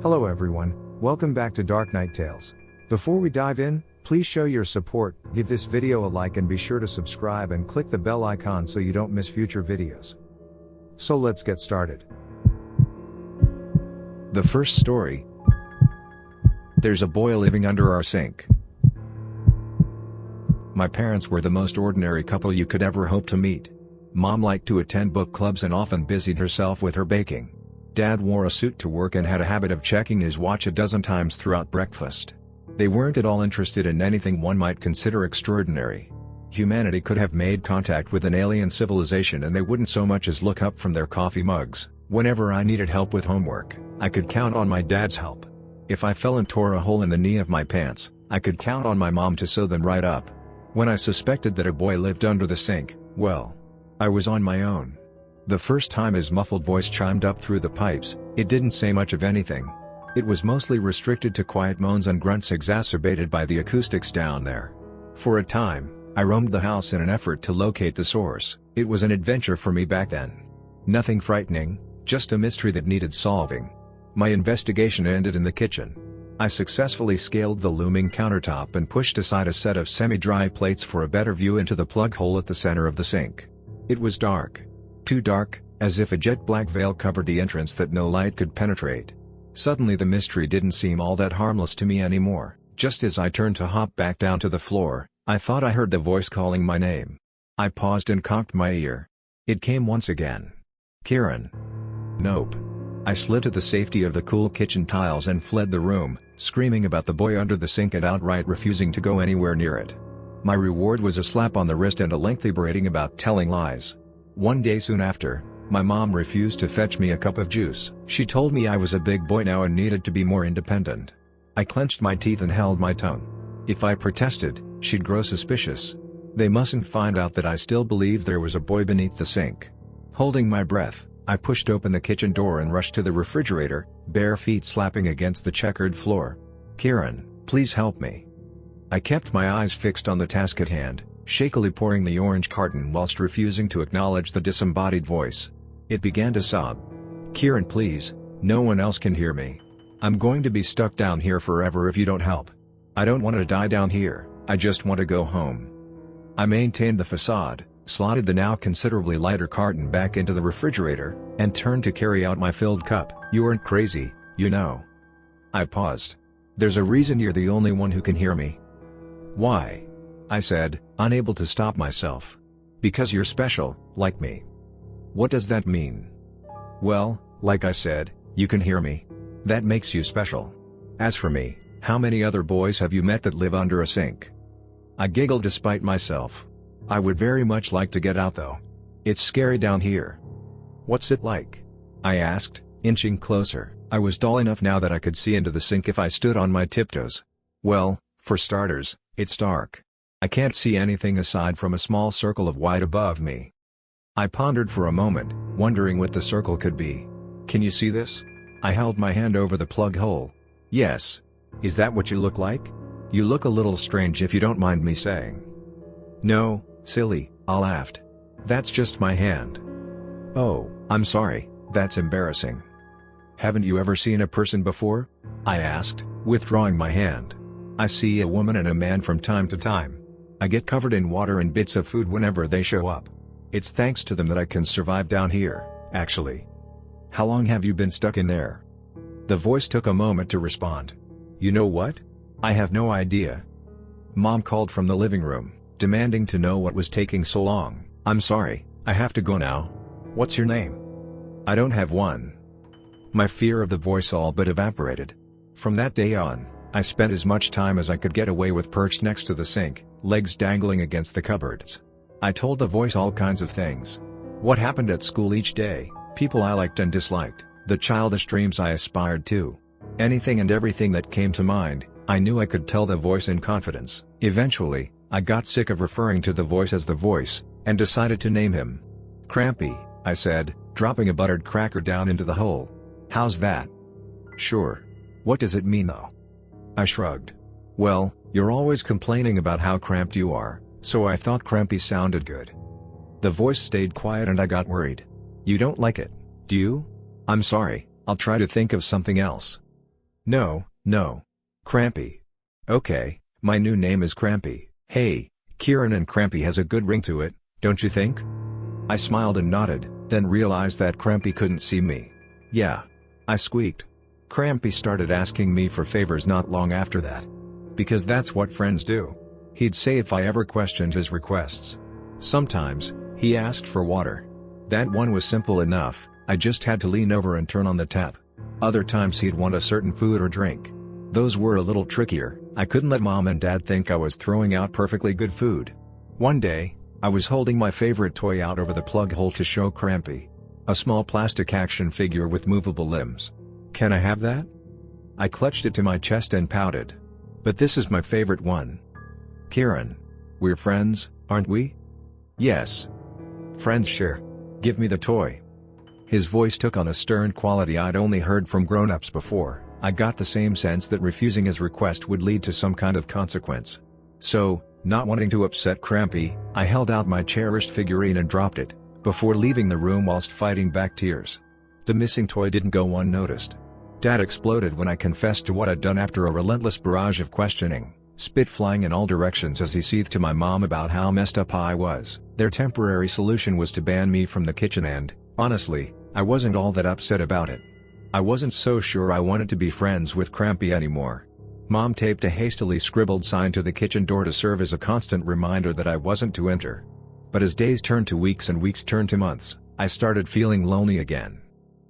Hello everyone, welcome back to Dark Night Tales. Before we dive in, please show your support, give this video a like and be sure to subscribe and click the bell icon so you don't miss future videos. So let's get started. The first story. There's a boy living under our sink. My parents were the most ordinary couple you could ever hope to meet. Mom liked to attend book clubs and often busied herself with her baking. Dad wore a suit to work and had a habit of checking his watch a dozen times throughout breakfast. They weren't at all interested in anything one might consider extraordinary. Humanity could have made contact with an alien civilization and they wouldn't so much as look up from their coffee mugs. Whenever I needed help with homework, I could count on my dad's help. If I fell and tore a hole in the knee of my pants, I could count on my mom to sew them right up. When I suspected that a boy lived under the sink, well, I was on my own. The first time his muffled voice chimed up through the pipes, it didn't say much of anything. It was mostly restricted to quiet moans and grunts exacerbated by the acoustics down there. For a time, I roamed the house in an effort to locate the source. It was an adventure for me back then. Nothing frightening, just a mystery that needed solving. My investigation ended in the kitchen. I successfully scaled the looming countertop and pushed aside a set of semi-dry plates for a better view into the plug hole at the center of the sink. It was dark. Too dark, as if a jet-black veil covered the entrance that no light could penetrate. Suddenly the mystery didn't seem all that harmless to me anymore. Just as I turned to hop back down to the floor, I thought I heard the voice calling my name. I paused and cocked my ear. It came once again. Kieran. Nope. I slid to the safety of the cool kitchen tiles and fled the room, screaming about the boy under the sink and outright refusing to go anywhere near it. My reward was a slap on the wrist and a lengthy berating about telling lies. One day soon after, my mom refused to fetch me a cup of juice. She told me I was a big boy now and needed to be more independent. I clenched my teeth and held my tongue. If I protested, she'd grow suspicious. They mustn't find out that I still believed there was a boy beneath the sink. Holding my breath, I pushed open the kitchen door and rushed to the refrigerator, bare feet slapping against the checkered floor. Kieran, please help me. I kept my eyes fixed on the task at hand, shakily pouring the orange carton whilst refusing to acknowledge the disembodied voice. It began to sob. Kieran, please, no one else can hear me. I'm going to be stuck down here forever if you don't help. I don't want to die down here, I just want to go home. I maintained the facade, slotted the now considerably lighter carton back into the refrigerator, and turned to carry out my filled cup. You aren't crazy, you know. I paused. There's a reason you're the only one who can hear me. Why? I said, unable to stop myself. Because you're special, like me. What does that mean? Well, like I said, you can hear me. That makes you special. As for me, how many other boys have you met that live under a sink? I giggled despite myself. I would very much like to get out though. It's scary down here. What's it like? I asked, inching closer. I was tall enough now that I could see into the sink if I stood on my tiptoes. Well, for starters, it's dark. I can't see anything aside from a small circle of white above me. I pondered for a moment, wondering what the circle could be. Can you see this? I held my hand over the plug hole. Yes. Is that what you look like? You look a little strange if you don't mind me saying. No, silly, I laughed. That's just my hand. Oh, I'm sorry, that's embarrassing. Haven't you ever seen a person before? I asked, withdrawing my hand. I see a woman and a man from time to time. I get covered in water and bits of food whenever they show up. It's thanks to them that I can survive down here, actually. How long have you been stuck in there? The voice took a moment to respond. You know what? I have no idea. Mom called from the living room, demanding to know what was taking so long. I'm sorry, I have to go now. What's your name? I don't have one. My fear of the voice all but evaporated. From that day on, I spent as much time as I could get away with perched next to the sink, legs dangling against the cupboards. I told the voice all kinds of things. What happened at school each day, people I liked and disliked, the childish dreams I aspired to. Anything and everything that came to mind, I knew I could tell the voice in confidence. Eventually, I got sick of referring to the voice as the voice, and decided to name him. Crampy, I said, dropping a buttered cracker down into the hole. How's that? Sure. What does it mean though? I shrugged. Well, you're always complaining about how cramped you are, so I thought crampy sounded good. The voice stayed quiet and I got worried. You don't like it, do you? I'm sorry, I'll try to think of something else. No, no. Crampy. Okay, my new name is Crampy. Hey, Kieran, and Crampy has a good ring to it, don't you think? I smiled and nodded, then realized that Crampy couldn't see me. Yeah. I squeaked. Crampy started asking me for favors not long after that. Because that's what friends do. He'd say if I ever questioned his requests. Sometimes, he asked for water. That one was simple enough, I just had to lean over and turn on the tap. Other times he'd want a certain food or drink. Those were a little trickier. I couldn't let mom and dad think I was throwing out perfectly good food. One day, I was holding my favorite toy out over the plug hole to show Crampy. A small plastic action figure with movable limbs. Can I have that? I clutched it to my chest and pouted. But this is my favorite one. Kieran. We're friends, aren't we? Yes. Friends, sure. Give me the toy. His voice took on a stern quality I'd only heard from grown-ups before. I got the same sense that refusing his request would lead to some kind of consequence. So, not wanting to upset Crampy, I held out my cherished figurine and dropped it, before leaving the room whilst fighting back tears. The missing toy didn't go unnoticed. Dad exploded when I confessed to what I'd done after a relentless barrage of questioning, spit flying in all directions as he seethed to my mom about how messed up I was. Their temporary solution was to ban me from the kitchen and, honestly, I wasn't all that upset about it. I wasn't so sure I wanted to be friends with Crampy anymore. Mom taped a hastily scribbled sign to the kitchen door to serve as a constant reminder that I wasn't to enter. But as days turned to weeks and weeks turned to months, I started feeling lonely again.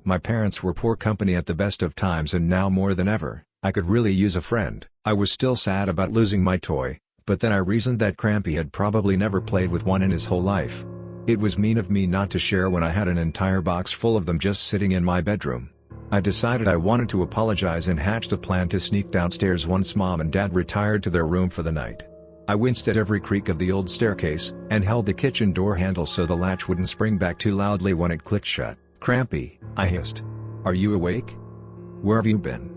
My parents were poor company at the best of times, and now more than ever, I could really use a friend. I was still sad about losing my toy, but then I reasoned that Crampy had probably never played with one in his whole life. It was mean of me not to share when I had an entire box full of them just sitting in my bedroom. I decided I wanted to apologize and hatched a plan to sneak downstairs once Mom and Dad retired to their room for the night. I winced at every creak of the old staircase, and held the kitchen door handle so the latch wouldn't spring back too loudly when it clicked shut. "Crampy," I hissed. "Are you awake? Where have you been?"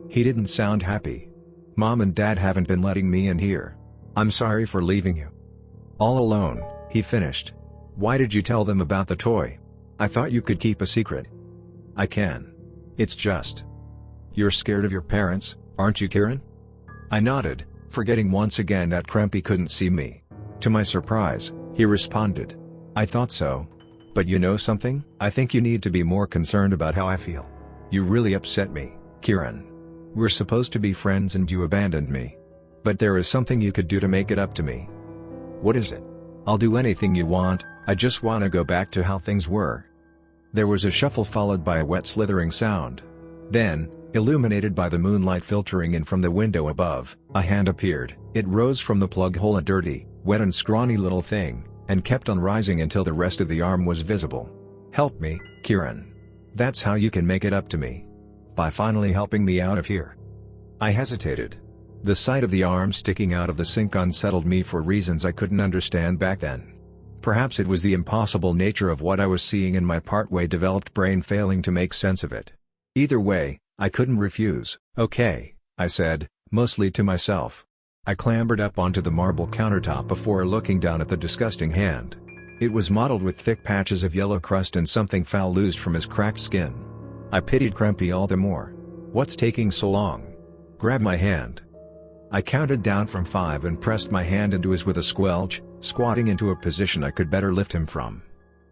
He didn't sound happy. "Mom and Dad haven't been letting me in here. I'm sorry for leaving you all alone," he finished. "Why did you tell them about the toy? I thought you could keep a secret." "I can. It's just. You're scared of your parents, aren't you, Kieran?" I nodded, forgetting once again that Crampy couldn't see me. To my surprise, he responded. "I thought so. But you know something? I think you need to be more concerned about how I feel. You really upset me, Kieran. We're supposed to be friends and you abandoned me. But there is something you could do to make it up to me." "What is it?" "I'll do anything you want, I just want to go back to how things were." There was a shuffle followed by a wet slithering sound. Then, illuminated by the moonlight filtering in from the window above, a hand appeared. It rose from the plug hole, a dirty, wet and scrawny little thing, and kept on rising until the rest of the arm was visible. "Help me, Kieran. That's how you can make it up to me. By finally helping me out of here." I hesitated. The sight of the arm sticking out of the sink unsettled me for reasons I couldn't understand back then. Perhaps it was the impossible nature of what I was seeing and my partway developed brain failing to make sense of it. Either way, I couldn't refuse. "Okay," I said, mostly to myself. I clambered up onto the marble countertop before looking down at the disgusting hand. It was mottled with thick patches of yellow crust and something foul oozed from his cracked skin. I pitied Crampy all the more. "What's taking so long? Grab my hand." I counted down from 5 and pressed my hand into his with a squelch, squatting into a position I could better lift him from.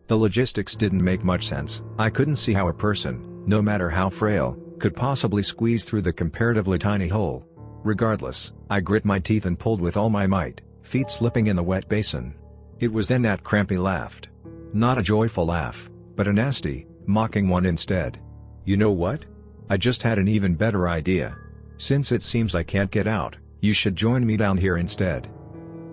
The logistics didn't make much sense. I couldn't see how a person, no matter how frail, could possibly squeeze through the comparatively tiny hole. Regardless, I grit my teeth and pulled with all my might, feet slipping in the wet basin. It was then that Crampy laughed. Not a joyful laugh, but a nasty, mocking one instead. "You know what? I just had an even better idea. Since it seems I can't get out, you should join me down here instead."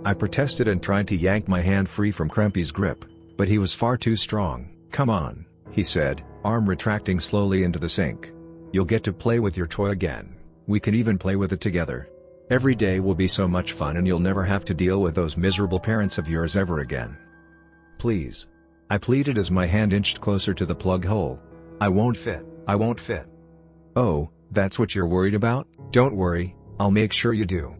I protested and tried to yank my hand free from Crampy's grip, but he was far too strong. "Come on," he said, arm retracting slowly into the sink. "You'll get to play with your toy again. We can even play with it together. Every day will be so much fun and you'll never have to deal with those miserable parents of yours ever again. Please," I pleaded as my hand inched closer to the plug hole. I won't fit. "Oh, that's what you're worried about? Don't worry, I'll make sure you do."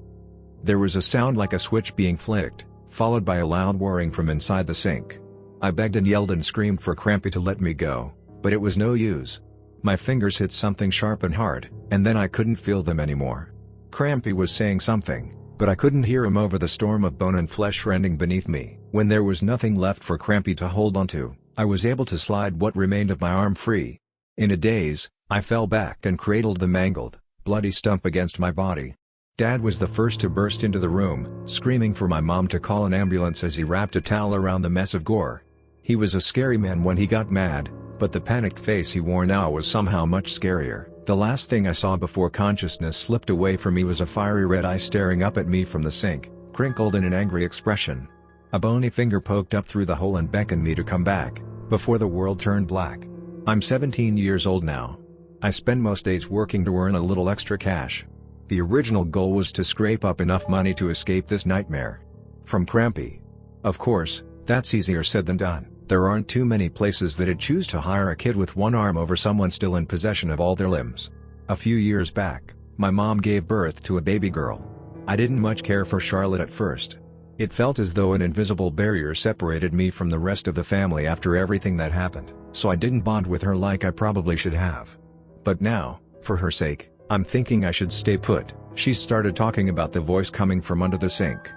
There was a sound like a switch being flicked, followed by a loud whirring from inside the sink. I begged and yelled and screamed for Crampy to let me go, but it was no use. My fingers hit something sharp and hard, and then I couldn't feel them anymore. Crampy was saying something, but I couldn't hear him over the storm of bone and flesh rending beneath me. When there was nothing left for Crampy to hold onto, I was able to slide what remained of my arm free. In a daze, I fell back and cradled the mangled, bloody stump against my body. Dad was the first to burst into the room, screaming for my mom to call an ambulance as he wrapped a towel around the mess of gore. He was a scary man when he got mad, but the panicked face he wore now was somehow much scarier. The last thing I saw before consciousness slipped away from me was a fiery red eye staring up at me from the sink, crinkled in an angry expression. A bony finger poked up through the hole and beckoned me to come back, before the world turned black. I'm 17 years old now. I spend most days working to earn a little extra cash. The original goal was to scrape up enough money to escape this nightmare. From Crampy. Of course, that's easier said than done. There aren't too many places that'd choose to hire a kid with one arm over someone still in possession of all their limbs. A few years back, my mom gave birth to a baby girl. I didn't much care for Charlotte at first. It felt as though an invisible barrier separated me from the rest of the family after everything that happened, so I didn't bond with her like I probably should have. But now, for her sake, I'm thinking I should stay put. She started talking about the voice coming from under the sink.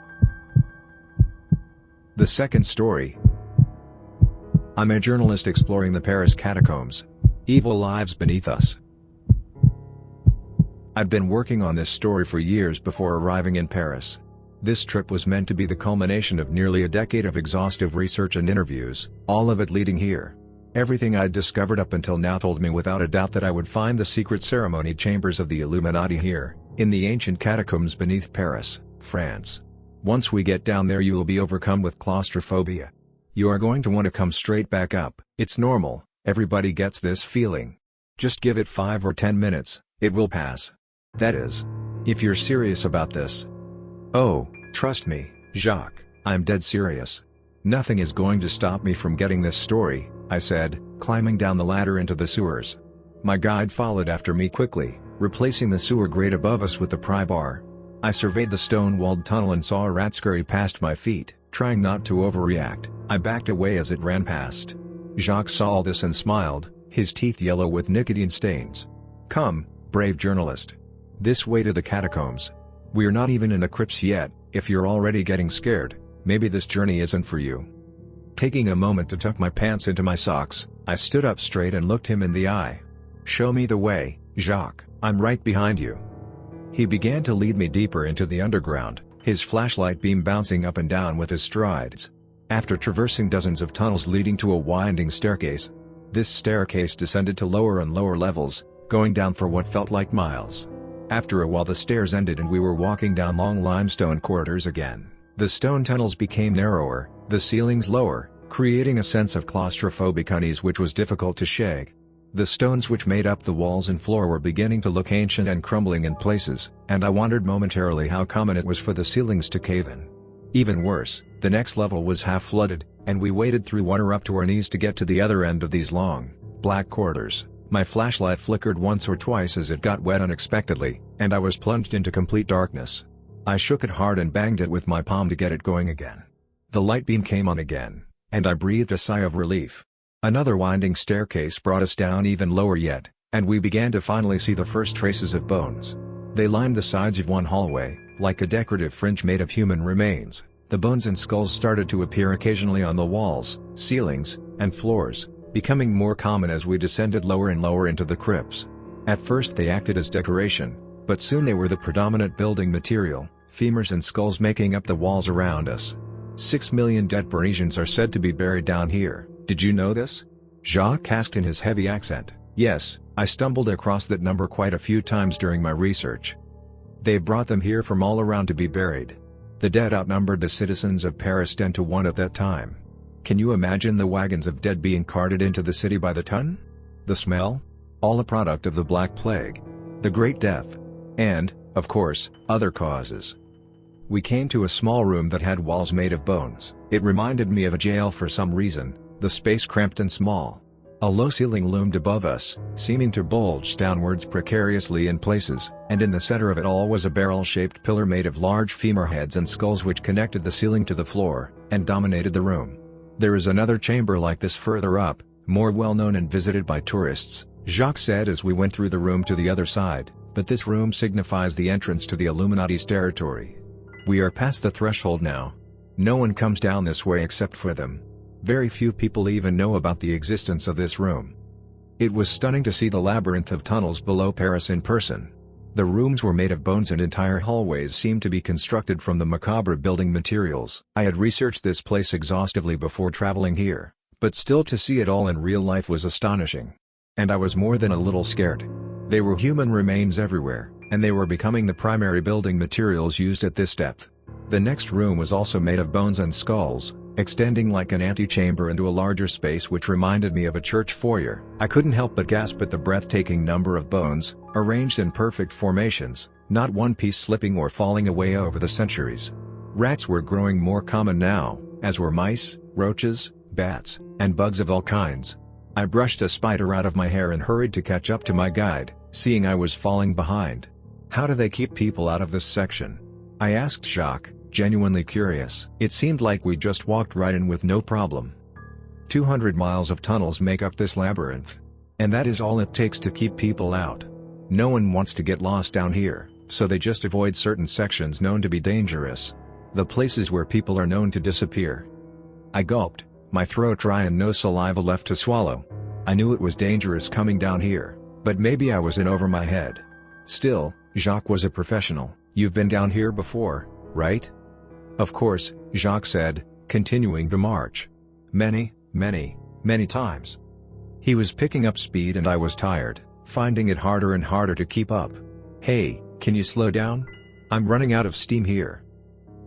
The second story. I'm a journalist exploring the Paris catacombs. Evil lives beneath us. I'd been working on this story for years before arriving in Paris. This trip was meant to be the culmination of nearly a decade of exhaustive research and interviews, all of it leading here. Everything I'd discovered up until now told me without a doubt that I would find the secret ceremony chambers of the Illuminati here, in the ancient catacombs beneath Paris, France. Once we get down there you will be overcome with claustrophobia. You are going to want to come straight back up. It's normal, everybody gets this feeling. Just give it 5 or 10 minutes, it will pass. That is, if you're serious about this. Oh, trust me, Jacques, I'm dead serious. Nothing is going to stop me from getting this story, I said, climbing down the ladder into the sewers. My guide followed after me quickly, replacing the sewer grate above us with the pry bar. I surveyed the stone-walled tunnel and saw a rat scurry past my feet. Trying not to overreact, I backed away as it ran past. Jacques saw all this and smiled, his teeth yellow with nicotine stains. Come, brave journalist. This way to the catacombs. We're not even in the crypts yet. If you're already getting scared, maybe this journey isn't for you. Taking a moment to tuck my pants into my socks, I stood up straight and looked him in the eye. Show me the way, Jacques, I'm right behind you. He began to lead me deeper into the underground, his flashlight beam bouncing up and down with his strides. After traversing dozens of tunnels leading to a winding staircase. This staircase descended to lower and lower levels, going down for what felt like miles. After a while the stairs ended and we were walking down long limestone corridors again. The stone tunnels became narrower, the ceilings lower, creating a sense of claustrophobic unease which was difficult to shake. The stones which made up the walls and floor were beginning to look ancient and crumbling in places, and I wondered momentarily how common it was for the ceilings to cave in. Even worse, the next level was half flooded, and we waded through water up to our knees to get to the other end of these long, black corridors. My flashlight flickered once or twice as it got wet unexpectedly, and I was plunged into complete darkness. I shook it hard and banged it with my palm to get it going again. The light beam came on again, and I breathed a sigh of relief. Another winding staircase brought us down even lower yet, and we began to finally see the first traces of bones. They lined the sides of one hallway, like a decorative fringe made of human remains. The bones and skulls started to appear occasionally on the walls, ceilings, and floors, becoming more common as we descended lower and lower into the crypts. At first they acted as decoration, but soon they were the predominant building material, femurs and skulls making up the walls around us. 6 million dead Parisians are said to be buried down here. Did you know this? Jacques asked in his heavy accent. Yes, I stumbled across that number quite a few times during my research. They brought them here from all around to be buried. The dead outnumbered the citizens of Paris 10 to 1 at that time. Can you imagine the wagons of dead being carted into the city by the ton? The smell? All a product of the Black Plague. The Great Death. And, of course, other causes. We came to a small room that had walls made of bones. It reminded me of a jail for some reason, the space cramped and small. A low ceiling loomed above us, seeming to bulge downwards precariously in places, and in the center of it all was a barrel-shaped pillar made of large femur heads and skulls which connected the ceiling to the floor, and dominated the room. There is another chamber like this further up, more well-known and visited by tourists, Jacques said as we went through the room to the other side, but this room signifies the entrance to the Illuminati's territory. We are past the threshold now. No one comes down this way except for them. Very few people even know about the existence of this room. It was stunning to see the labyrinth of tunnels below Paris in person. The rooms were made of bones and entire hallways seemed to be constructed from the macabre building materials. I had researched this place exhaustively before traveling here, but still to see it all in real life was astonishing. And I was more than a little scared. There were human remains everywhere, and they were becoming the primary building materials used at this depth. The next room was also made of bones and skulls, extending like an antechamber into a larger space which reminded me of a church foyer. I couldn't help but gasp at the breathtaking number of bones, arranged in perfect formations, not one piece slipping or falling away over the centuries. Rats were growing more common now, as were mice, roaches, bats, and bugs of all kinds. I brushed a spider out of my hair and hurried to catch up to my guide, seeing I was falling behind. How do they keep people out of this section? I asked Jacques, genuinely curious. It seemed like we just walked right in with no problem. 200 miles of tunnels make up this labyrinth. And that is all it takes to keep people out. No one wants to get lost down here, so they just avoid certain sections known to be dangerous. The places where people are known to disappear. I gulped, my throat dry and no saliva left to swallow. I knew it was dangerous coming down here, but maybe I was in over my head. Still, Jacques was a professional. You've been down here before, right? Of course, Jacques said, continuing to march. Many times. He was picking up speed and I was tired, finding it harder and harder to keep up. Hey, can you slow down? I'm running out of steam here.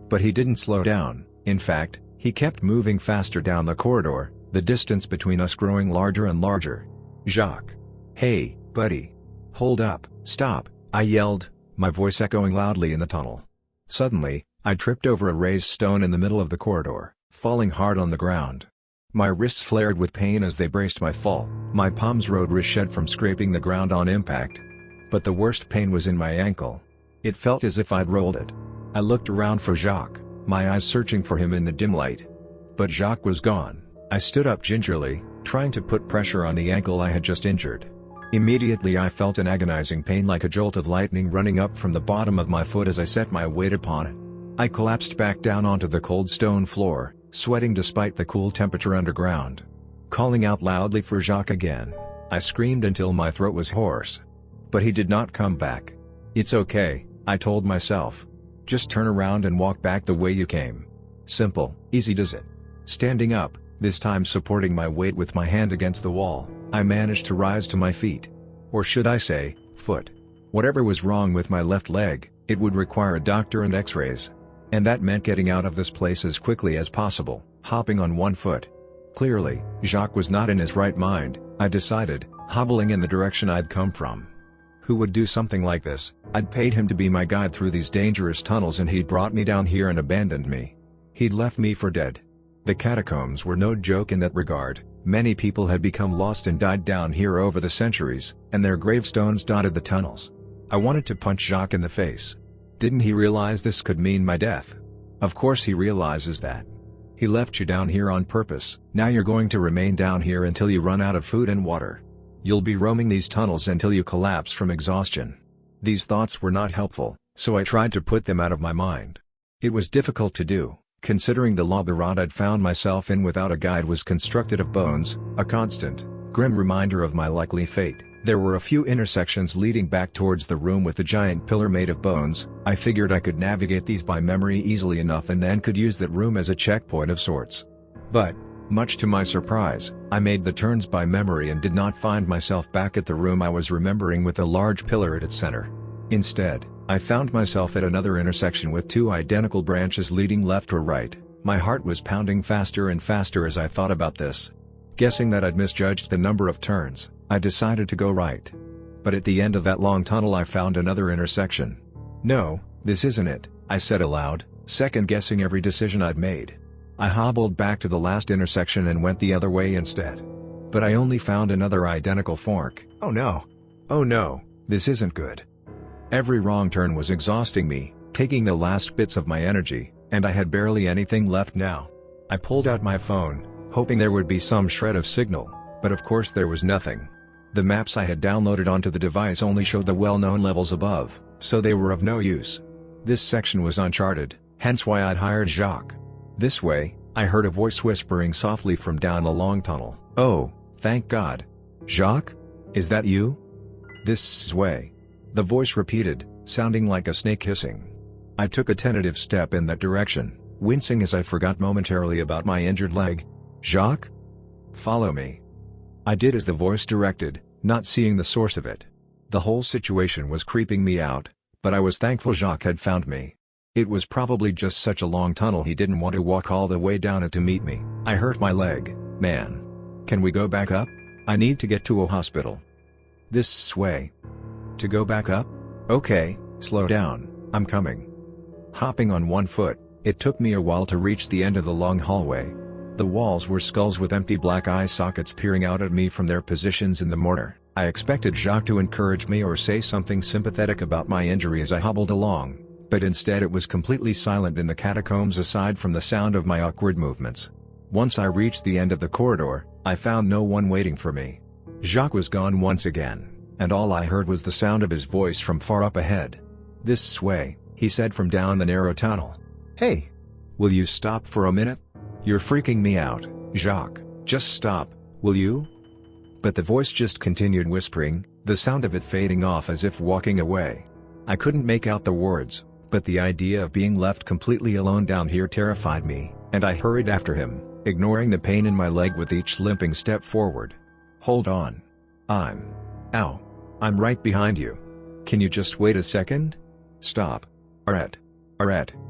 But he didn't slow down. In fact, he kept moving faster down the corridor, the distance between us growing larger and larger. Jacques. Hey, buddy. Hold up, stop, I yelled, my voice echoing loudly in the tunnel. Suddenly, I tripped over a raised stone in the middle of the corridor, falling hard on the ground. My wrists flared with pain as they braced my fall, my palms rode red from scraping the ground on impact. But the worst pain was in my ankle. It felt as if I'd rolled it. I looked around for Jacques, my eyes searching for him in the dim light. But Jacques was gone. I stood up gingerly, trying to put pressure on the ankle I had just injured. Immediately I felt an agonizing pain like a jolt of lightning running up from the bottom of my foot as I set my weight upon it. I collapsed back down onto the cold stone floor, sweating despite the cool temperature underground. Calling out loudly for Jacques again, I screamed until my throat was hoarse. But he did not come back. It's okay, I told myself. Just turn around and walk back the way you came. Simple, easy does it. Standing up, this time supporting my weight with my hand against the wall, I managed to rise to my feet. Or should I say, foot. Whatever was wrong with my left leg, it would require a doctor and x-rays. And that meant getting out of this place as quickly as possible, hopping on one foot. Clearly, Jacques was not in his right mind, I decided, hobbling in the direction I'd come from. Who would do something like this? I'd paid him to be my guide through these dangerous tunnels and he'd brought me down here and abandoned me. He'd left me for dead. The catacombs were no joke in that regard. Many people had become lost and died down here over the centuries, and their gravestones dotted the tunnels. I wanted to punch Jacques in the face. Didn't he realize this could mean my death? Of course he realizes that. He left you down here on purpose. Now you're going to remain down here until you run out of food and water. You'll be roaming these tunnels until you collapse from exhaustion. These thoughts were not helpful, so I tried to put them out of my mind. It was difficult to do, considering the labyrinth I'd found myself in without a guide was constructed of bones, a constant, grim reminder of my likely fate. There were a few intersections leading back towards the room with the giant pillar made of bones. I figured I could navigate these by memory easily enough and then could use that room as a checkpoint of sorts. But, much to my surprise, I made the turns by memory and did not find myself back at the room I was remembering with a large pillar at its center. Instead, I found myself at another intersection with two identical branches leading left or right. My heart was pounding faster and faster as I thought about this. Guessing that I'd misjudged the number of turns, I decided to go right. But at the end of that long tunnel I found another intersection. No, this isn't it, I said aloud, second-guessing every decision I'd made. I hobbled back to the last intersection and went the other way instead. But I only found another identical fork. Oh no! Oh no, this isn't good. Every wrong turn was exhausting me, taking the last bits of my energy, and I had barely anything left now. I pulled out my phone, hoping there would be some shred of signal, but of course there was nothing. The maps I had downloaded onto the device only showed the well-known levels above, so they were of no use. This section was uncharted, hence why I'd hired Jacques. This way, I heard a voice whispering softly from down the long tunnel. "Oh, thank God. Jacques? Is that you?" "This way." The voice repeated, sounding like a snake hissing. I took a tentative step in that direction, wincing as I forgot momentarily about my injured leg. "Jacques? Follow me." I did as the voice directed, not seeing the source of it. The whole situation was creeping me out, but I was thankful Jacques had found me. It was probably just such a long tunnel he didn't want to walk all the way down it to meet me. "I hurt my leg, man. Can we go back up? I need to get to a hospital." "This way." "To go back up? Okay, slow down, I'm coming." Hopping on one foot, it took me a while to reach the end of the long hallway. The walls were skulls with empty black eye sockets peering out at me from their positions in the mortar. I expected Jacques to encourage me or say something sympathetic about my injury as I hobbled along, but instead it was completely silent in the catacombs aside from the sound of my awkward movements. Once I reached the end of the corridor, I found no one waiting for me. Jacques was gone once again, and all I heard was the sound of his voice from far up ahead. "This way," he said from down the narrow tunnel. "Hey! Will you stop for a minute? You're freaking me out, Jacques, just stop, will you?" But the voice just continued whispering, the sound of it fading off as if walking away. I couldn't make out the words, but the idea of being left completely alone down here terrified me, and I hurried after him, ignoring the pain in my leg with each limping step forward. "Hold on. Ow. I'm right behind you. Can you just wait a second? Stop. Arrête.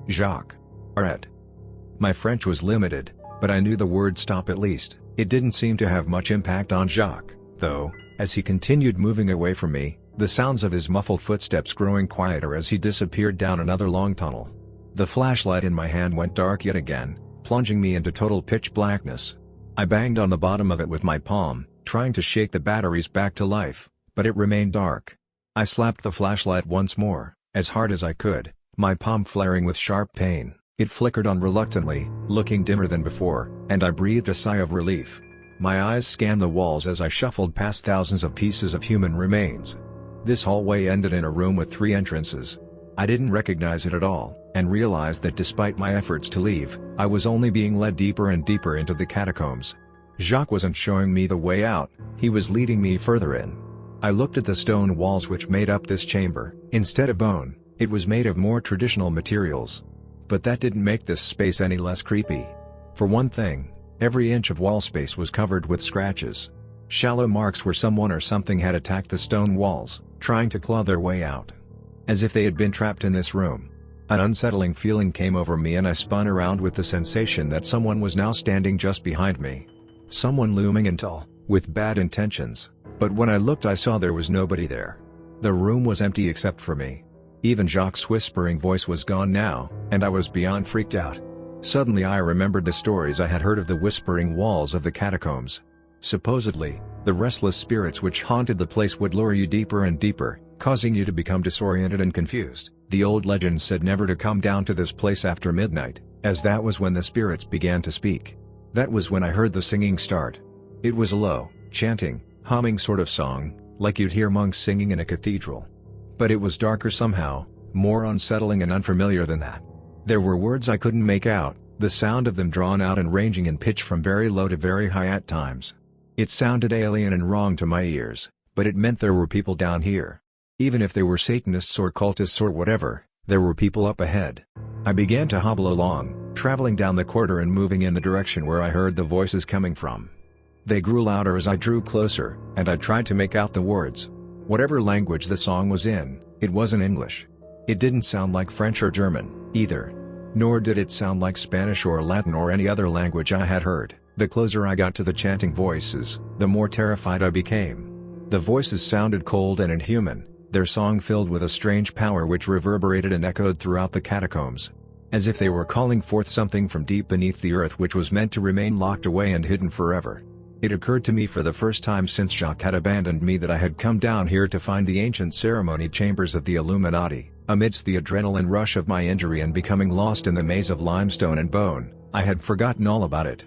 Jacques. Arrête." My French was limited, but I knew the word stop at least. It didn't seem to have much impact on Jacques, though, as he continued moving away from me, the sounds of his muffled footsteps growing quieter as he disappeared down another long tunnel. The flashlight in my hand went dark yet again, plunging me into total pitch blackness. I banged on the bottom of it with my palm, trying to shake the batteries back to life, but it remained dark. I slapped the flashlight once more, as hard as I could, my palm flaring with sharp pain. It flickered on reluctantly, looking dimmer than before, and I breathed a sigh of relief. My eyes scanned the walls as I shuffled past thousands of pieces of human remains. This hallway ended in a room with 3 entrances. I didn't recognize it at all, and realized that despite my efforts to leave, I was only being led deeper and deeper into the catacombs. Jacques wasn't showing me the way out, he was leading me further in. I looked at the stone walls which made up this chamber. Instead of bone, it was made of more traditional materials. But that didn't make this space any less creepy. For one thing, every inch of wall space was covered with scratches. Shallow marks where someone or something had attacked the stone walls, trying to claw their way out. As if they had been trapped in this room. An unsettling feeling came over me and I spun around with the sensation that someone was now standing just behind me. Someone looming and tall, with bad intentions, but when I looked I saw there was nobody there. The room was empty except for me. Even Jacques' whispering voice was gone now, and I was beyond freaked out. Suddenly I remembered the stories I had heard of the whispering walls of the catacombs. Supposedly, the restless spirits which haunted the place would lure you deeper and deeper, causing you to become disoriented and confused. The old legend said never to come down to this place after midnight, as that was when the spirits began to speak. That was when I heard the singing start. It was a low, chanting, humming sort of song, like you'd hear monks singing in a cathedral. But it was darker somehow, more unsettling and unfamiliar than that. There were words I couldn't make out, the sound of them drawn out and ranging in pitch from very low to very high at times. It sounded alien and wrong to my ears, but it meant there were people down here. Even if they were Satanists or cultists or whatever, there were people up ahead. I began to hobble along, traveling down the corridor and moving in the direction where I heard the voices coming from. They grew louder as I drew closer, and I tried to make out the words. Whatever language the song was in, it wasn't English. It didn't sound like French or German, either. Nor did it sound like Spanish or Latin or any other language I had heard. The closer I got to the chanting voices, the more terrified I became. The voices sounded cold and inhuman, their song filled with a strange power which reverberated and echoed throughout the catacombs. As if they were calling forth something from deep beneath the earth which was meant to remain locked away and hidden forever. It occurred to me for the first time since Jacques had abandoned me that I had come down here to find the ancient ceremony chambers of the Illuminati. Amidst the adrenaline rush of my injury and becoming lost in the maze of limestone and bone, I had forgotten all about it.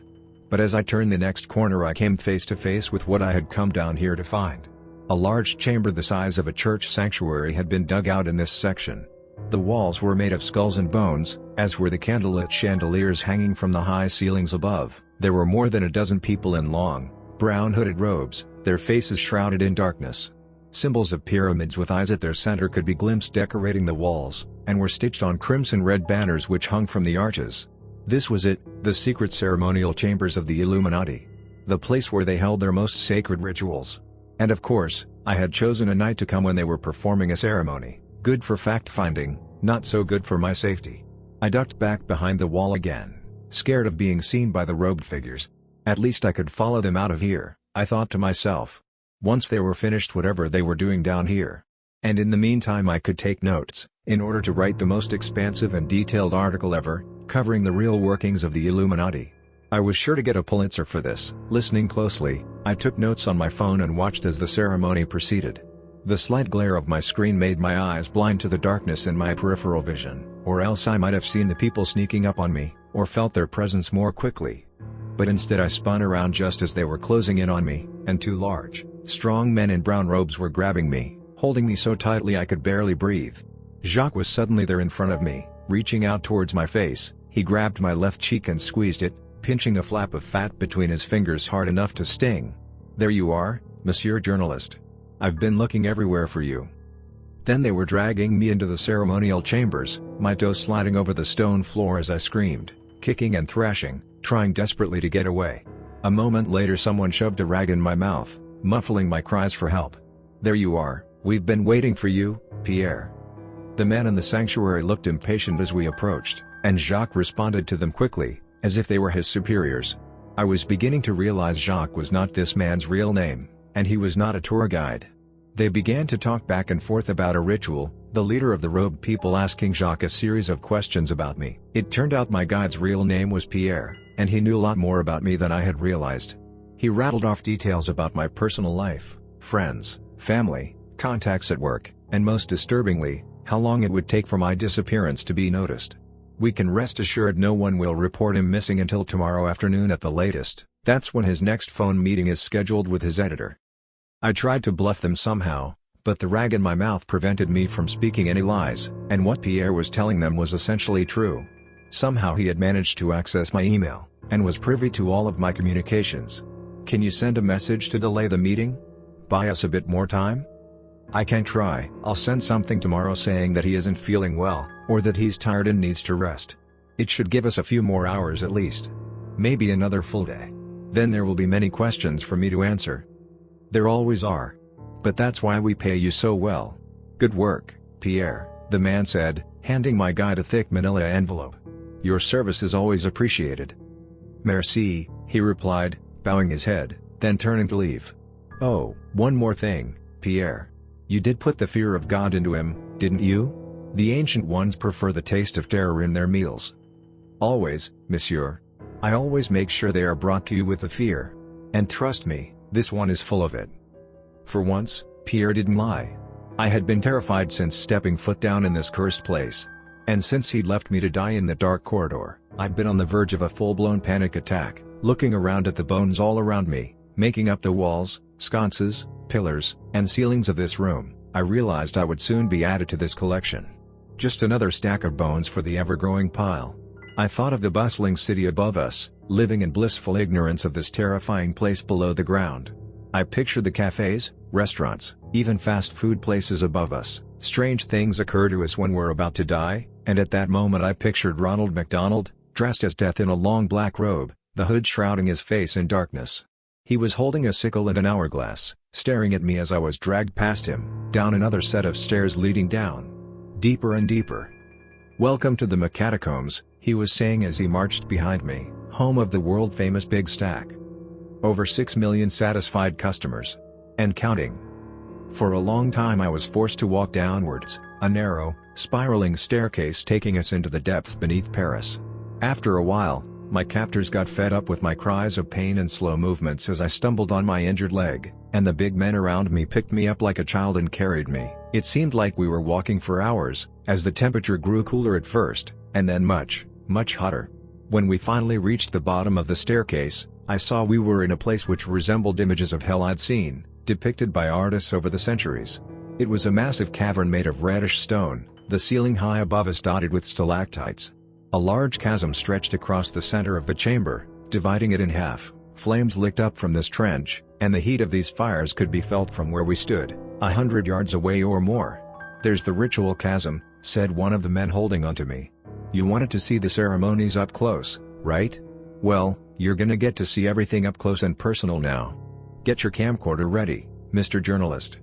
But as I turned the next corner I came face to face with what I had come down here to find. A large chamber the size of a church sanctuary had been dug out in this section. The walls were made of skulls and bones, as were the candlelit chandeliers hanging from the high ceilings above. There were more than a dozen people in long, brown hooded robes, their faces shrouded in darkness. Symbols of pyramids with eyes at their center could be glimpsed decorating the walls, and were stitched on crimson-red banners which hung from the arches. This was it, the secret ceremonial chambers of the Illuminati. The place where they held their most sacred rituals. And of course, I had chosen a night to come when they were performing a ceremony, good for fact-finding, not so good for my safety. I ducked back behind the wall again, scared of being seen by the robed figures. At least I could follow them out of here, I thought to myself. Once they were finished whatever they were doing down here. And in the meantime I could take notes, in order to write the most expansive and detailed article ever, covering the real workings of the Illuminati. I was sure to get a Pulitzer for this. Listening closely, I took notes on my phone and watched as the ceremony proceeded. The slight glare of my screen made my eyes blind to the darkness in my peripheral vision, or else I might have seen the people sneaking up on me, or felt their presence more quickly. But instead I spun around just as they were closing in on me, and two large, strong men in brown robes were grabbing me, holding me so tightly I could barely breathe. Jacques was suddenly there in front of me, reaching out towards my face. He grabbed my left cheek and squeezed it, pinching a flap of fat between his fingers hard enough to sting. "There you are, Monsieur Journalist. I've been looking everywhere for you." Then they were dragging me into the ceremonial chambers, my toes sliding over the stone floor as I screamed, kicking and thrashing, trying desperately to get away. A moment later someone shoved a rag in my mouth, muffling my cries for help. "There you are, we've been waiting for you, Pierre." The men in the sanctuary looked impatient as we approached, and Jacques responded to them quickly, as if they were his superiors. I was beginning to realize Jacques was not this man's real name, and he was not a tour guide. They began to talk back and forth about a ritual, the leader of the robed people asking Jacques a series of questions about me. It turned out my guide's real name was Pierre, and he knew a lot more about me than I had realized. He rattled off details about my personal life, friends, family, contacts at work, and most disturbingly, how long it would take for my disappearance to be noticed. "We can rest assured no one will report him missing until tomorrow afternoon at the latest. That's when his next phone meeting is scheduled with his editor." I tried to bluff them somehow, but the rag in my mouth prevented me from speaking any lies, and what Pierre was telling them was essentially true. Somehow he had managed to access my email, and was privy to all of my communications. "Can you send a message to delay the meeting? Buy us a bit more time?" "I can try. I'll send something tomorrow saying that he isn't feeling well, or that he's tired and needs to rest. It should give us a few more hours at least. Maybe another full day. Then there will be many questions for me to answer." "There always are. But that's why we pay you so well." "Good work, Pierre," the man said, handing my guide a thick manila envelope. "Your service is always appreciated." "Merci," he replied, bowing his head, then turning to leave. "Oh, one more thing, Pierre. You did put the fear of God into him, didn't you? The ancient ones prefer the taste of terror in their meals." "Always, monsieur. I always make sure they are brought to you with the fear. And trust me, this one is full of it." For once, Pierre didn't lie. I had been terrified since stepping foot down in this cursed place. And since he'd left me to die in the dark corridor, I'd been on the verge of a full-blown panic attack, looking around at the bones all around me, making up the walls, sconces, pillars, and ceilings of this room. I realized I would soon be added to this collection. Just another stack of bones for the ever-growing pile. I thought of the bustling city above us, living in blissful ignorance of this terrifying place below the ground. I pictured the cafes, restaurants, even fast food places above us. Strange things occur to us when we're about to die, and at that moment I pictured Ronald McDonald, dressed as death in a long black robe, the hood shrouding his face in darkness. He was holding a sickle and an hourglass, staring at me as I was dragged past him, down another set of stairs leading down. Deeper and deeper. "Welcome to the McCatacombs," he was saying as he marched behind me, "home of the world-famous Big Stack. Over 6 million satisfied customers. And counting." For a long time I was forced to walk downwards, a narrow, spiraling staircase taking us into the depths beneath Paris. After a while, my captors got fed up with my cries of pain and slow movements as I stumbled on my injured leg, and the big men around me picked me up like a child and carried me. It seemed like we were walking for hours, as the temperature grew cooler at first, and then much, much hotter. When we finally reached the bottom of the staircase, I saw we were in a place which resembled images of hell I'd seen, depicted by artists over the centuries. It was a massive cavern made of reddish stone, the ceiling high above us dotted with stalactites. A large chasm stretched across the center of the chamber, dividing it in half. Flames licked up from this trench, and the heat of these fires could be felt from where we stood, 100 yards away or more. "There's the ritual chasm," said one of the men holding onto me. "You wanted to see the ceremonies up close, right? Well, you're gonna get to see everything up close and personal now. Get your camcorder ready, Mr. Journalist."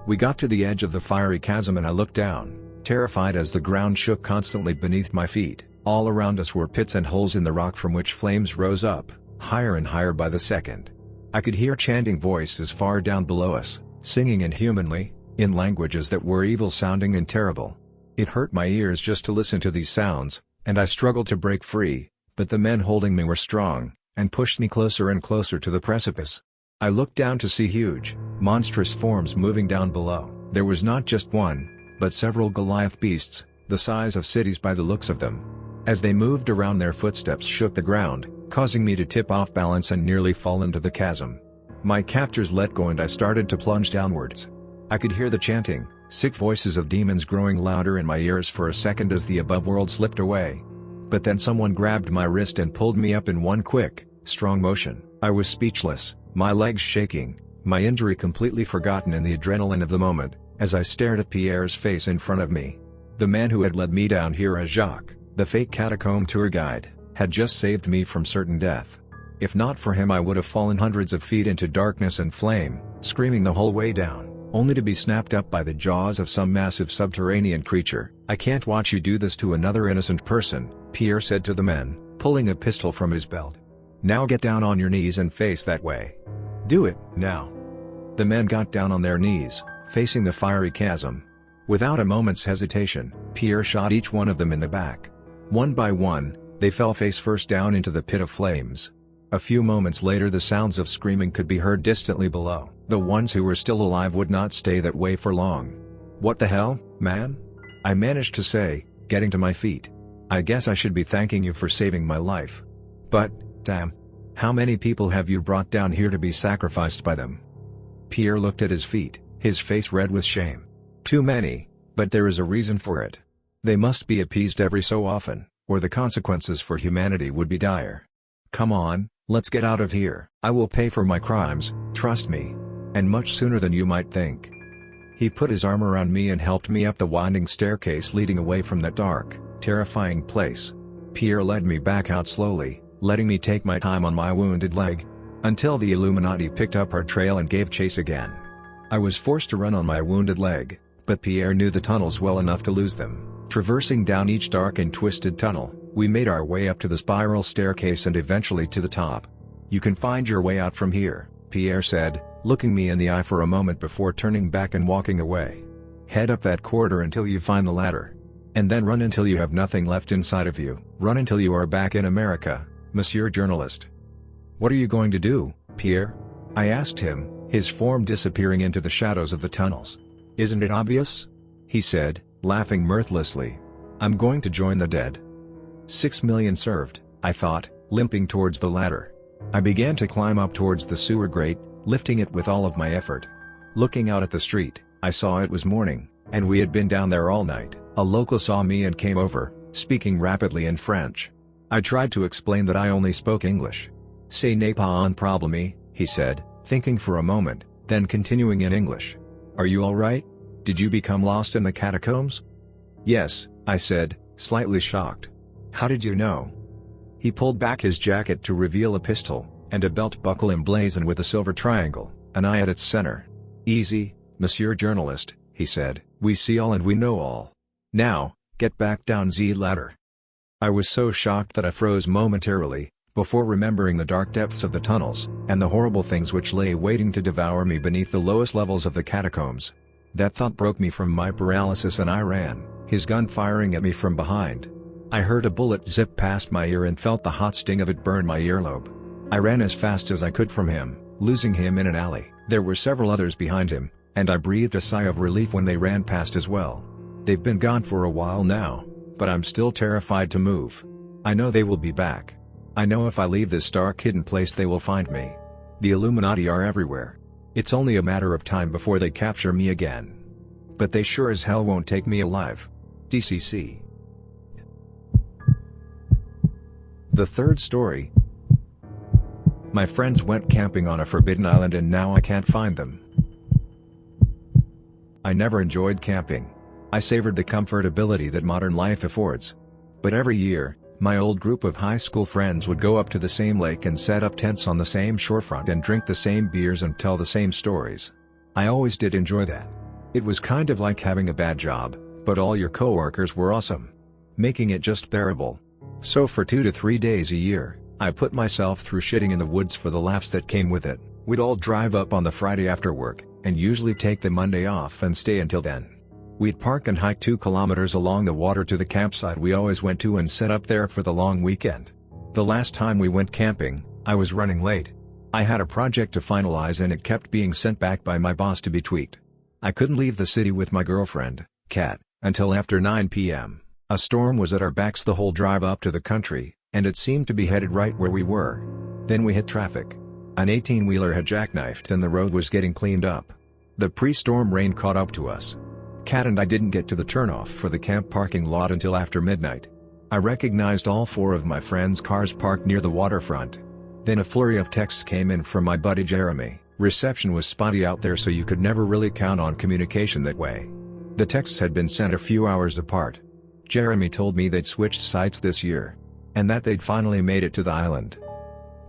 We got to the edge of the fiery chasm and I looked down, terrified as the ground shook constantly beneath my feet. All around us were pits and holes in the rock from which flames rose up, higher and higher by the second. I could hear chanting voices far down below us, singing inhumanly, in languages that were evil-sounding and terrible. It hurt my ears just to listen to these sounds, and I struggled to break free, but the men holding me were strong, and pushed me closer and closer to the precipice. I looked down to see huge, monstrous forms moving down below. There was not just one, but several Goliath beasts, the size of cities by the looks of them. As they moved around, their footsteps shook the ground, causing me to tip off balance and nearly fall into the chasm. My captors let go and I started to plunge downwards. I could hear the chanting, sick voices of demons growing louder in my ears for a second as the above world slipped away. But then someone grabbed my wrist and pulled me up in one quick, strong motion. I was speechless, my legs shaking, my injury completely forgotten in the adrenaline of the moment, as I stared at Pierre's face in front of me. The man who had led me down here as Jacques, the fake catacomb tour guide, had just saved me from certain death. If not for him, I would have fallen hundreds of feet into darkness and flame, screaming the whole way down, only to be snapped up by the jaws of some massive subterranean creature. "I can't watch you do this to another innocent person," Pierre said to the men, pulling a pistol from his belt. "Now get down on your knees and face that way. Do it, now." The men got down on their knees, facing the fiery chasm. Without a moment's hesitation, Pierre shot each one of them in the back. One by one, they fell face first down into the pit of flames. A few moments later, the sounds of screaming could be heard distantly below. The ones who were still alive would not stay that way for long. "What the hell, man?" I managed to say, getting to my feet. "I guess I should be thanking you for saving my life. But, damn. How many people have you brought down here to be sacrificed by them?" Pierre looked at his feet, his face red with shame. "Too many, but there is a reason for it. They must be appeased every so often, or the consequences for humanity would be dire. Come on, let's get out of here. I will pay for my crimes, trust me. And much sooner than you might think." He put his arm around me and helped me up the winding staircase leading away from that dark, terrifying place. Pierre led me back out slowly, letting me take my time on my wounded leg, until the Illuminati picked up our trail and gave chase again. I was forced to run on my wounded leg, but Pierre knew the tunnels well enough to lose them. Traversing down each dark and twisted tunnel, we made our way up to the spiral staircase and eventually to the top. "You can find your way out from here," Pierre said, looking me in the eye for a moment before turning back and walking away. "Head up that corridor until you find the ladder. And then run until you have nothing left inside of you. Run until you are back in America, Monsieur Journalist." "What are you going to do, Pierre?" I asked him, his form disappearing into the shadows of the tunnels. "Isn't it obvious?" he said, laughing mirthlessly. "I'm going to join the dead." 6 million served, I thought, limping towards the ladder. I began to climb up towards the sewer grate, lifting it with all of my effort. Looking out at the street, I saw it was morning, and we had been down there all night. A local saw me and came over, speaking rapidly in French. I tried to explain that I only spoke English. "Ce n'est pas un problème," he said, thinking for a moment, then continuing in English. "Are you all right? Did you become lost in the catacombs?" "Yes," I said, slightly shocked. "How did you know?" He pulled back his jacket to reveal a pistol, and a belt buckle emblazoned with a silver triangle, an eye at its center. "Easy, Monsieur Journalist," he said, "we see all and we know all. Now, get back down the ladder." I was so shocked that I froze momentarily, before remembering the dark depths of the tunnels, and the horrible things which lay waiting to devour me beneath the lowest levels of the catacombs. That thought broke me from my paralysis and I ran, his gun firing at me from behind. I heard a bullet zip past my ear and felt the hot sting of it burn my earlobe. I ran as fast as I could from him, losing him in an alley. There were several others behind him, and I breathed a sigh of relief when they ran past as well. They've been gone for a while now, but I'm still terrified to move. I know they will be back. I know if I leave this dark hidden place they will find me. The Illuminati are everywhere. It's only a matter of time before they capture me again. But they sure as hell won't take me alive. DCC. The third story. My friends went camping on a forbidden island and now I can't find them. I never enjoyed camping. I savored the comfortability that modern life affords. But every year, my old group of high school friends would go up to the same lake and set up tents on the same shorefront and drink the same beers and tell the same stories. I always did enjoy that. It was kind of like having a bad job, but all your coworkers were awesome, making it just bearable. So for 2 to 3 days a year, I put myself through shitting in the woods for the laughs that came with it. We'd all drive up on the Friday after work, and usually take the Monday off and stay until then. We'd park and hike 2 kilometers along the water to the campsite we always went to and set up there for the long weekend. The last time we went camping, I was running late. I had a project to finalize and it kept being sent back by my boss to be tweaked. I couldn't leave the city with my girlfriend, Kat, until after 9 p.m. A storm was at our backs the whole drive up to the country, and it seemed to be headed right where we were. Then we hit traffic. An 18-wheeler had jackknifed and the road was getting cleaned up. The pre-storm rain caught up to us. Kat and I didn't get to the turnoff for the camp parking lot until after midnight. I recognized all 4 of my friends' cars parked near the waterfront. Then a flurry of texts came in from my buddy Jeremy. Reception was spotty out there so you could never really count on communication that way. The texts had been sent a few hours apart. Jeremy told me they'd switched sites this year, and that they'd finally made it to the island.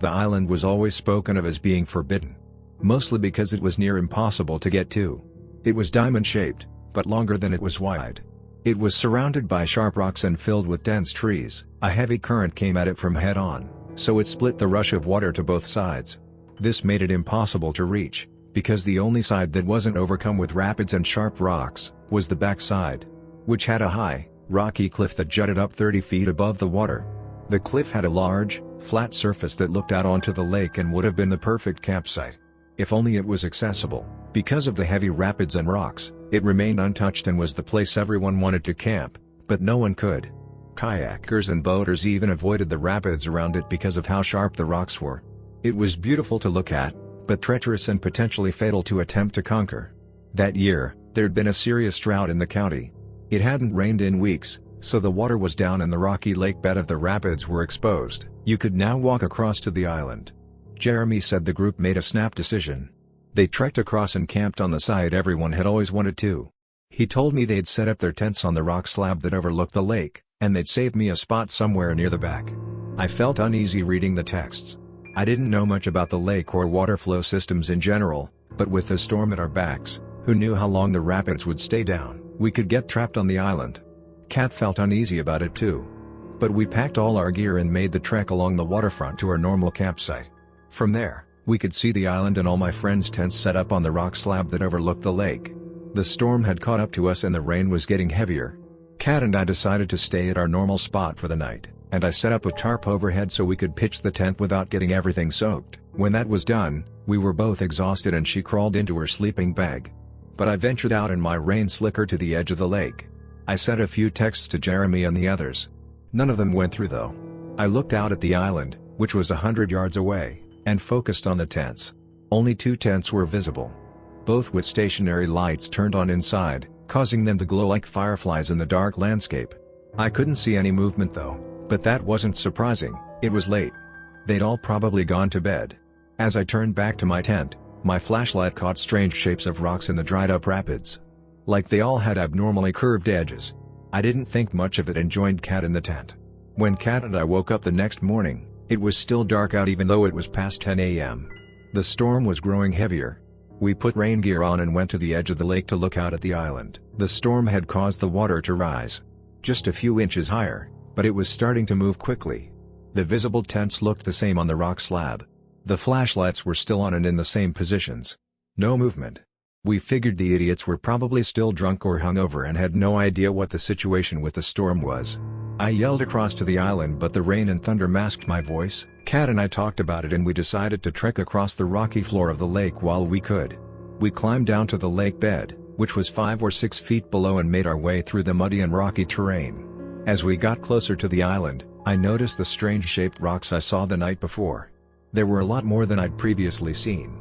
The island was always spoken of as being forbidden, mostly because it was near impossible to get to. It was diamond-shaped, but longer than it was wide. It was surrounded by sharp rocks and filled with dense trees. A heavy current came at it from head-on, so it split the rush of water to both sides. This made it impossible to reach, because the only side that wasn't overcome with rapids and sharp rocks was the back side, which had a high, rocky cliff that jutted up 30 feet above the water. The cliff had a large, flat surface that looked out onto the lake and would have been the perfect campsite, if only it was accessible. Because of the heavy rapids and rocks, it remained untouched and was the place everyone wanted to camp, but no one could. Kayakers and boaters even avoided the rapids around it because of how sharp the rocks were. It was beautiful to look at, but treacherous and potentially fatal to attempt to conquer. That year, there'd been a serious drought in the county. It hadn't rained in weeks, so the water was down and the rocky lake bed of the rapids were exposed. You could now walk across to the island. Jeremy said the group made a snap decision. They trekked across and camped on the side everyone had always wanted to. He told me they'd set up their tents on the rock slab that overlooked the lake, and they'd save me a spot somewhere near the back. I felt uneasy reading the texts. I didn't know much about the lake or water flow systems in general, but with the storm at our backs, who knew how long the rapids would stay down? We could get trapped on the island. Kat felt uneasy about it too. But we packed all our gear and made the trek along the waterfront to our normal campsite. From there, we could see the island and all my friends' tents set up on the rock slab that overlooked the lake. The storm had caught up to us and the rain was getting heavier. Kat and I decided to stay at our normal spot for the night, and I set up a tarp overhead so we could pitch the tent without getting everything soaked. When that was done, we were both exhausted and she crawled into her sleeping bag. But I ventured out in my rain slicker to the edge of the lake. I sent a few texts to Jeremy and the others. None of them went through though. I looked out at the island, which was 100 yards away, and focused on the tents. Only 2 tents were visible, both with stationary lights turned on inside, causing them to glow like fireflies in the dark landscape. I couldn't see any movement though, but that wasn't surprising. It was late. They'd all probably gone to bed. As I turned back to my tent, my flashlight caught strange shapes of rocks in the dried-up rapids. Like they all had abnormally curved edges. I didn't think much of it and joined Kat in the tent. When Kat and I woke up the next morning, it was still dark out even though it was past 10 a.m. The storm was growing heavier. We put rain gear on and went to the edge of the lake to look out at the island. The storm had caused the water to rise just a few inches higher, but it was starting to move quickly. The visible tents looked the same on the rock slab. The flashlights were still on and in the same positions. No movement. We figured the idiots were probably still drunk or hungover and had no idea what the situation with the storm was. I yelled across to the island but the rain and thunder masked my voice. Kat and I talked about it and we decided to trek across the rocky floor of the lake while we could. We climbed down to the lake bed, which was 5 or 6 feet below, and made our way through the muddy and rocky terrain. As we got closer to the island, I noticed the strange shaped rocks I saw the night before. There were a lot more than I'd previously seen.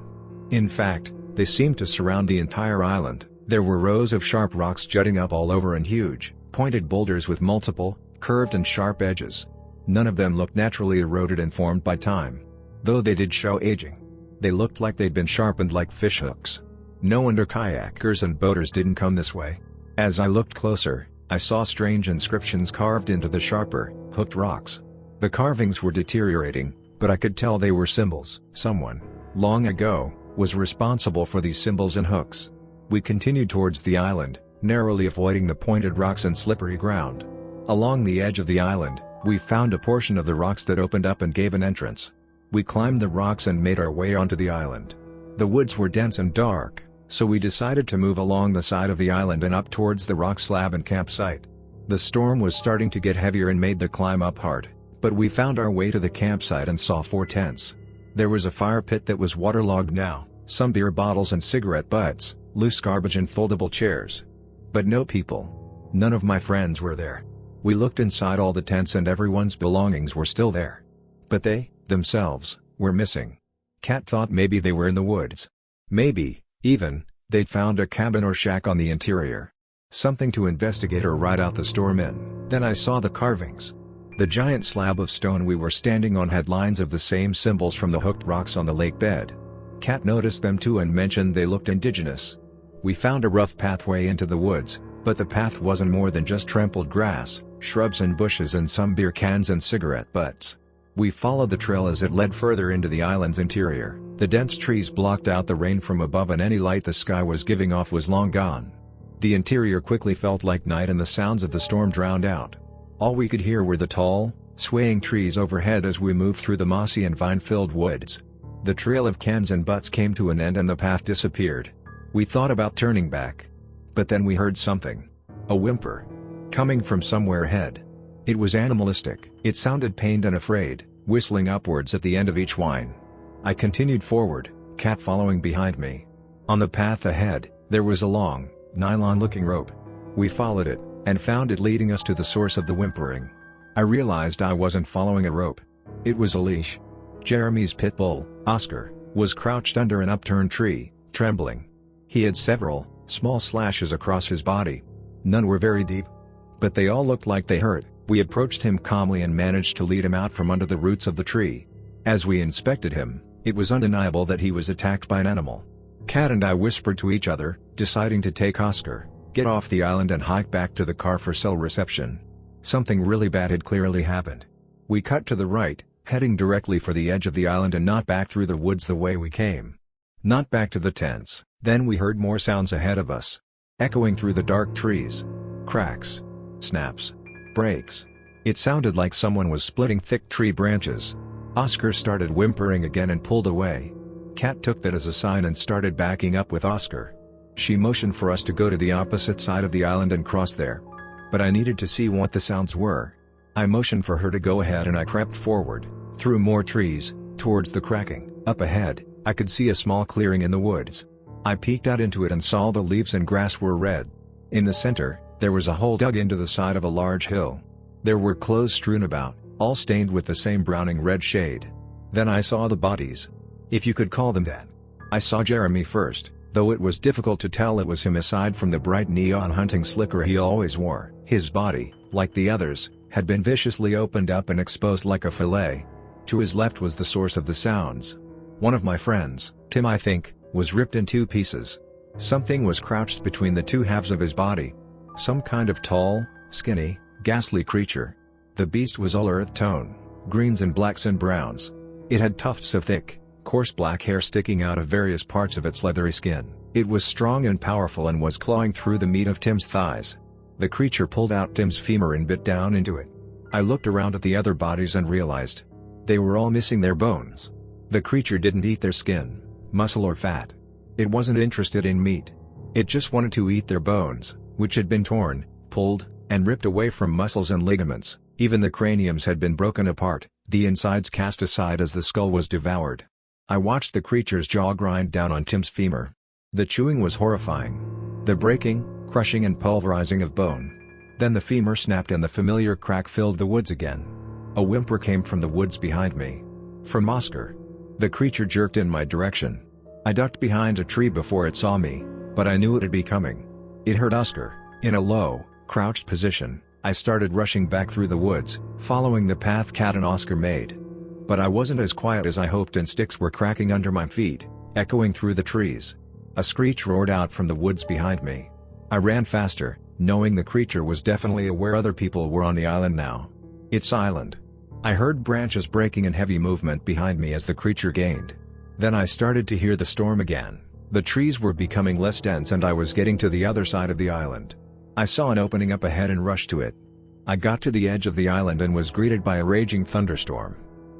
In fact, They seemed to surround the entire island. There were rows of sharp rocks jutting up all over and huge, pointed boulders with multiple, curved and sharp edges. None of them looked naturally eroded and formed by time, though they did show aging. They looked like they'd been sharpened like fishhooks. No wonder kayakers and boaters didn't come this way. As I looked closer, I saw strange inscriptions carved into the sharper, hooked rocks. The carvings were deteriorating, but I could tell they were symbols. Someone, long ago, was responsible for these symbols and hooks. We continued towards the island, narrowly avoiding the pointed rocks and slippery ground. Along the edge of the island, we found a portion of the rocks that opened up and gave an entrance. We climbed the rocks and made our way onto the island. The woods were dense and dark, so we decided to move along the side of the island and up towards the rock slab and campsite. The storm was starting to get heavier and made the climb up hard, but we found our way to the campsite and saw 4 tents. There was a fire pit that was waterlogged now, some beer bottles and cigarette butts, loose garbage and foldable chairs. But no people. None of my friends were there. We looked inside all the tents and everyone's belongings were still there. But they, themselves, were missing. Kat thought maybe they were in the woods. Maybe, even, they'd found a cabin or shack on the interior. Something to investigate or ride out the storm in. Then I saw the carvings. The giant slab of stone we were standing on had lines of the same symbols from the hooked rocks on the lake bed. Kat noticed them too and mentioned they looked indigenous. We found a rough pathway into the woods, but the path wasn't more than just trampled grass, shrubs and bushes and some beer cans and cigarette butts. We followed the trail as it led further into the island's interior. The dense trees blocked out the rain from above and any light the sky was giving off was long gone. The interior quickly felt like night and the sounds of the storm drowned out. All we could hear were the tall, swaying trees overhead as we moved through the mossy and vine-filled woods. The trail of cans and butts came to an end and the path disappeared. We thought about turning back. But then we heard something. A whimper. Coming from somewhere ahead. It was animalistic. It sounded pained and afraid, whistling upwards at the end of each whine. I continued forward, Kat following behind me. On the path ahead, there was a long, nylon-looking rope. We followed it, and found it leading us to the source of the whimpering. I realized I wasn't following a rope. It was a leash. Jeremy's pit bull, Oscar, was crouched under an upturned tree, trembling. He had several, small slashes across his body. None were very deep. But they all looked like they hurt. We approached him calmly and managed to lead him out from under the roots of the tree. As we inspected him, it was undeniable that he was attacked by an animal. Kat and I whispered to each other, deciding to take Oscar, get off the island and hike back to the car for cell reception. Something really bad had clearly happened. We cut to the right, heading directly for the edge of the island and not back through the woods the way we came. Not back to the tents. Then we heard more sounds ahead of us. Echoing through the dark trees. Cracks. Snaps. Breaks. It sounded like someone was splitting thick tree branches. Oscar started whimpering again and pulled away. Kat took that as a sign and started backing up with Oscar. She motioned for us to go to the opposite side of the island and cross there. But I needed to see what the sounds were. I motioned for her to go ahead and I crept forward, through more trees, towards the cracking. Up ahead, I could see a small clearing in the woods. I peeked out into it and saw the leaves and grass were red. In the center, there was a hole dug into the side of a large hill. There were clothes strewn about, all stained with the same browning red shade. Then I saw the bodies. If you could call them that. I saw Jeremy first, though it was difficult to tell it was him aside from the bright neon hunting slicker he always wore. His body, like the others, had been viciously opened up and exposed like a fillet. To his left was the source of the sounds. One of my friends, Tim I think, was ripped in 2 pieces. Something was crouched between the 2 halves of his body. Some kind of tall, skinny, ghastly creature. The beast was all earth tone, greens and blacks and browns. It had tufts of thick, coarse black hair sticking out of various parts of its leathery skin. It was strong and powerful and was clawing through the meat of Tim's thighs. The creature pulled out Tim's femur and bit down into it. I looked around at the other bodies and realized they were all missing their bones. The creature didn't eat their skin, muscle or fat. It wasn't interested in meat. It just wanted to eat their bones, which had been torn, pulled, and ripped away from muscles and ligaments. Even the craniums had been broken apart, the insides cast aside as the skull was devoured. I watched the creature's jaw grind down on Tim's femur. The chewing was horrifying. The breaking, crushing and pulverizing of bone. Then the femur snapped and the familiar crack filled the woods again. A whimper came from the woods behind me. From Oscar. The creature jerked in my direction. I ducked behind a tree before it saw me, but I knew it'd be coming. It heard Oscar. In a low, crouched position, I started rushing back through the woods, following the path Cat and Oscar made. But I wasn't as quiet as I hoped, and sticks were cracking under my feet, echoing through the trees. A screech roared out from the woods behind me. I ran faster, knowing the creature was definitely aware other people were on the island now. It's silent. I heard branches breaking and heavy movement behind me as the creature gained. Then I started to hear the storm again. The trees were becoming less dense and I was getting to the other side of the island. I saw an opening up ahead and rushed to it. I got to the edge of the island and was greeted by a raging thunderstorm.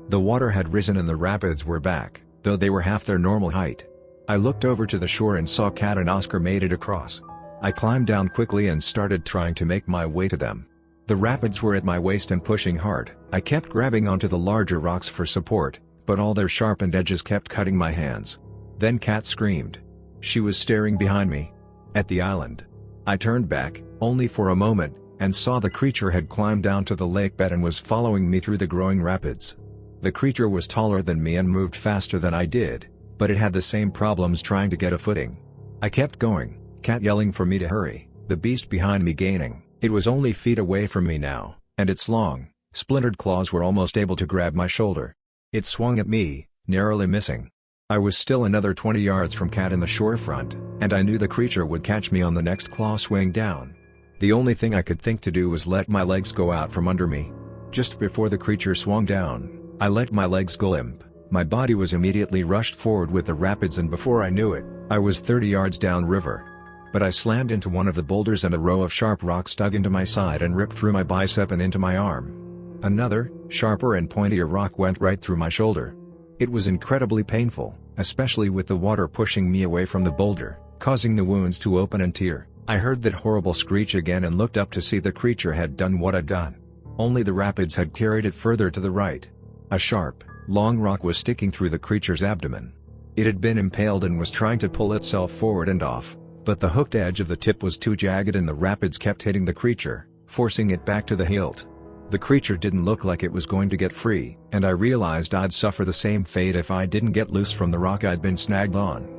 The water had risen and the rapids were back, though they were half their normal height. I looked over to the shore and saw Cat and Oscar made it across. I climbed down quickly and started trying to make my way to them. The rapids were at my waist and pushing hard. I kept grabbing onto the larger rocks for support, but all their sharpened edges kept cutting my hands. Then Cat screamed. She was staring behind me. At the island. I turned back, only for a moment, and saw the creature had climbed down to the lake bed and was following me through the growing rapids. The creature was taller than me and moved faster than I did, but it had the same problems trying to get a footing. I kept going, Cat yelling for me to hurry, the beast behind me gaining. It was only feet away from me now, and its long, splintered claws were almost able to grab my shoulder. It swung at me, narrowly missing. I was still another 20 yards from Cat in the shorefront, and I knew the creature would catch me on the next claw swing down. The only thing I could think to do was let my legs go out from under me. Just before the creature swung down, I let my legs go limp. My body was immediately rushed forward with the rapids, and before I knew it, I was 30 yards downriver. But I slammed into one of the boulders and a row of sharp rocks dug into my side and ripped through my bicep and into my arm. Another, sharper and pointier rock went right through my shoulder. It was incredibly painful, especially with the water pushing me away from the boulder, causing the wounds to open and tear. I heard that horrible screech again and looked up to see the creature had done what I'd done. Only the rapids had carried it further to the right. A sharp, long rock was sticking through the creature's abdomen. It had been impaled and was trying to pull itself forward and off, but the hooked edge of the tip was too jagged and the rapids kept hitting the creature, forcing it back to the hilt. The creature didn't look like it was going to get free, and I realized I'd suffer the same fate if I didn't get loose from the rock I'd been snagged on.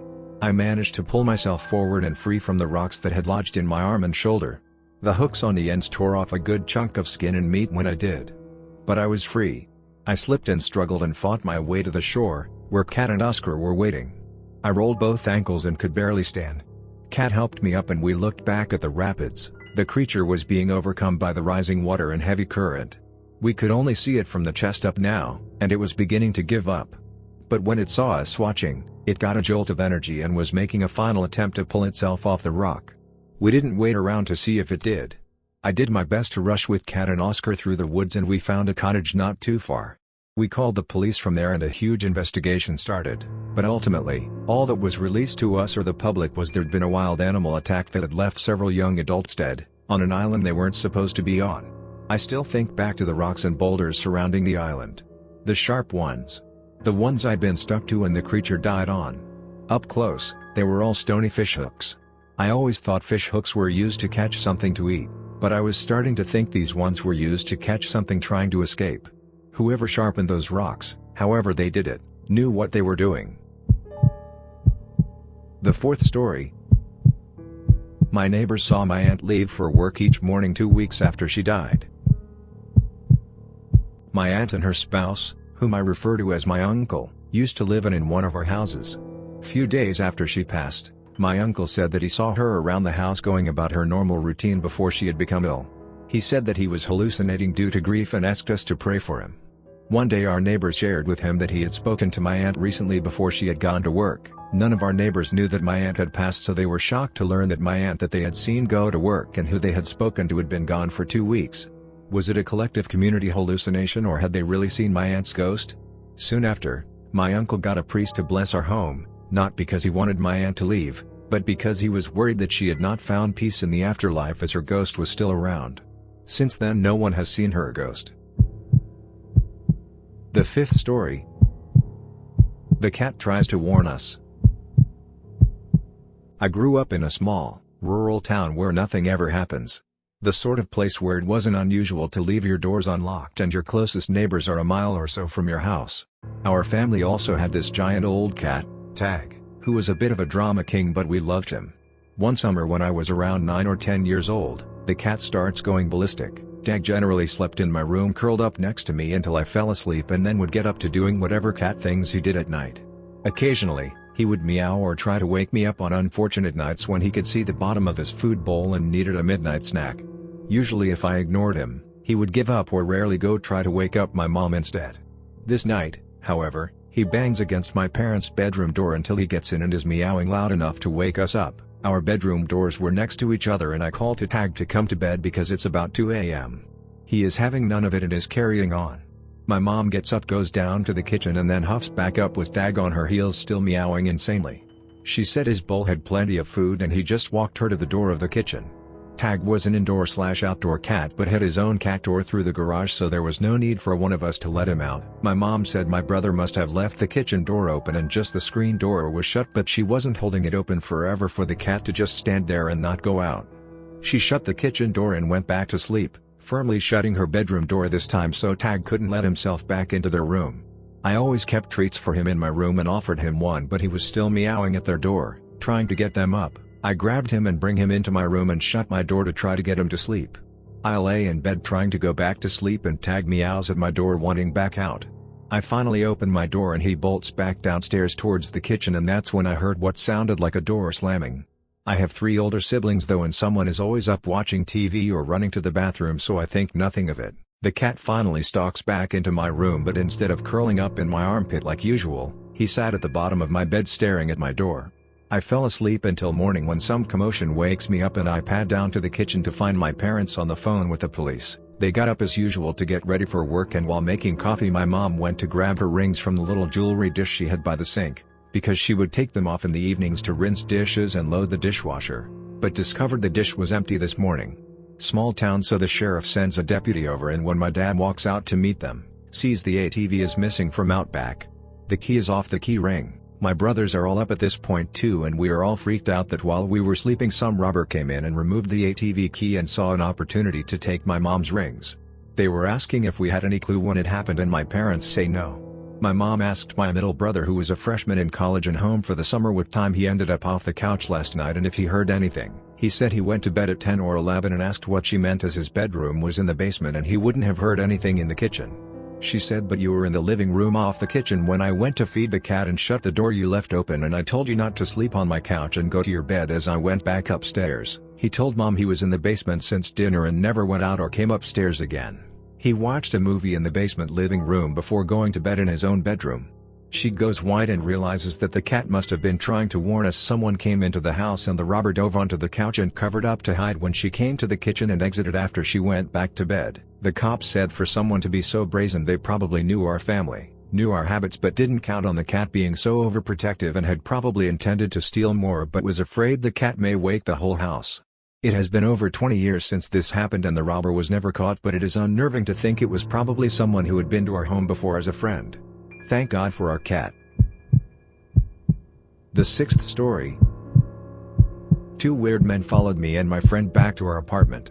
I managed to pull myself forward and free from the rocks that had lodged in my arm and shoulder. The hooks on the ends tore off a good chunk of skin and meat when I did. But I was free. I slipped and struggled and fought my way to the shore, where Cat and Oscar were waiting. I rolled both ankles and could barely stand. Cat helped me up and we looked back at the rapids. The creature was being overcome by the rising water and heavy current. We could only see it from the chest up now, and it was beginning to give up. But when it saw us watching, it got a jolt of energy and was making a final attempt to pull itself off the rock. We didn't wait around to see if it did. I did my best to rush with Cat and Oscar through the woods and we found a cottage not too far. We called the police from there and a huge investigation started, but ultimately, all that was released to us or the public was there'd been a wild animal attack that had left several young adults dead, on an island they weren't supposed to be on. I still think back to the rocks and boulders surrounding the island. The sharp ones. The ones I'd been stuck to and the creature died on. Up close, they were all stony fish hooks. I always thought fish hooks were used to catch something to eat, but I was starting to think these ones were used to catch something trying to escape. Whoever sharpened those rocks, however they did it, knew what they were doing. The fourth story. My neighbors saw my aunt leave for work each morning 2 weeks after she died. My aunt and her spouse, whom I refer to as my uncle, used to live in one of our houses. Few days after she passed, my uncle said that he saw her around the house going about her normal routine before she had become ill. He said that he was hallucinating due to grief and asked us to pray for him. One day our neighbor shared with him that he had spoken to my aunt recently before she had gone to work. None of our neighbors knew that my aunt had passed, so they were shocked to learn that my aunt that they had seen go to work and who they had spoken to had been gone for 2 weeks. Was it a collective community hallucination or had they really seen my aunt's ghost? Soon after, my uncle got a priest to bless our home, not because he wanted my aunt to leave, but because he was worried that she had not found peace in the afterlife as her ghost was still around. Since then no one has seen her ghost. The fifth story. The cat tries to warn us. I grew up in a small, rural town where nothing ever happens. The sort of place where it wasn't unusual to leave your doors unlocked and your closest neighbors are a mile or so from your house. Our family also had this giant old cat, Tag, who was a bit of a drama king, but we loved him. One summer when I was around 9 or 10 years old, the cat starts going ballistic. Tag generally slept in my room curled up next to me until I fell asleep and then would get up to doing whatever cat things he did at night. Occasionally, he would meow or try to wake me up on unfortunate nights when he could see the bottom of his food bowl and needed a midnight snack. Usually if I ignored him, he would give up or rarely go try to wake up my mom instead. This night, however, he bangs against my parents' bedroom door until he gets in and is meowing loud enough to wake us up. Our bedroom doors were next to each other and I call to Tag to come to bed because it's about 2 a.m. He is having none of it and is carrying on. My mom gets up, goes down to the kitchen and then huffs back up with Tag on her heels still meowing insanely. She said his bowl had plenty of food and he just walked her to the door of the kitchen. Tag was an indoor/outdoor cat but had his own cat door through the garage, so there was no need for one of us to let him out. My mom said my brother must have left the kitchen door open and just the screen door was shut, but she wasn't holding it open forever for the cat to just stand there and not go out. She shut the kitchen door and went back to sleep, firmly shutting her bedroom door this time so Tag couldn't let himself back into their room. I always kept treats for him in my room and offered him one, but he was still meowing at their door, trying to get them up. I grabbed him and bring him into my room and shut my door to try to get him to sleep. I lay in bed trying to go back to sleep and Tag meows at my door wanting back out. I finally open my door and he bolts back downstairs towards the kitchen, and that's when I heard what sounded like a door slamming. I have 3 older siblings though, and someone is always up watching TV or running to the bathroom, so I think nothing of it. The cat finally stalks back into my room, but instead of curling up in my armpit like usual, he sat at the bottom of my bed staring at my door. I fell asleep until morning when some commotion wakes me up and I pad down to the kitchen to find my parents on the phone with the police. They got up as usual to get ready for work, and while making coffee my mom went to grab her rings from the little jewelry dish she had by the sink, because she would take them off in the evenings to rinse dishes and load the dishwasher, but discovered the dish was empty this morning. Small town, so the sheriff sends a deputy over, and when my dad walks out to meet them, sees the ATV is missing from out back. The key is off the key ring. My brothers are all up at this point too, and we are all freaked out that while we were sleeping some robber came in and removed the ATV key and saw an opportunity to take my mom's rings. They were asking if we had any clue when it happened and my parents say no. My mom asked my middle brother, who was a freshman in college and home for the summer, what time he ended up off the couch last night and if he heard anything. He said he went to bed at 10 or 11 and asked what she meant as his bedroom was in the basement and he wouldn't have heard anything in the kitchen. She said, but you were in the living room off the kitchen when I went to feed the cat and shut the door you left open, and I told you not to sleep on my couch and go to your bed as I went back upstairs. He told mom he was in the basement since dinner and never went out or came upstairs again. He watched a movie in the basement living room before going to bed in his own bedroom. She goes white and realizes that the cat must have been trying to warn us someone came into the house, and the robber dove onto the couch and covered up to hide when she came to the kitchen and exited after she went back to bed. The cops said for someone to be so brazen they probably knew our family, knew our habits, but didn't count on the cat being so overprotective and had probably intended to steal more but was afraid the cat may wake the whole house. It has been over 20 years since this happened and the robber was never caught, but it is unnerving to think it was probably someone who had been to our home before as a friend. Thank God for our cat. The 6th story. 2 weird men followed me and my friend back to our apartment.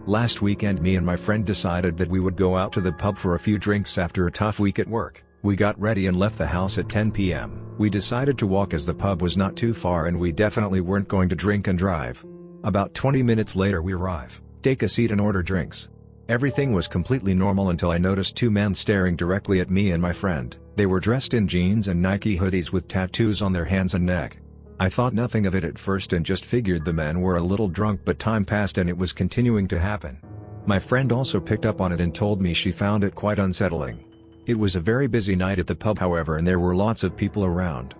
Last weekend me and my friend decided that we would go out to the pub for a few drinks after a tough week at work. We got ready and left the house at 10 p.m. We decided to walk as the pub was not too far and we definitely weren't going to drink and drive. About 20 minutes later we arrive, take a seat and order drinks. Everything was completely normal until I noticed 2 men staring directly at me and my friend. They were dressed in jeans and Nike hoodies with tattoos on their hands and neck. I thought nothing of it at first and just figured the men were a little drunk, but time passed and it was continuing to happen. My friend also picked up on it and told me she found it quite unsettling. It was a very busy night at the pub however, and there were lots of people around.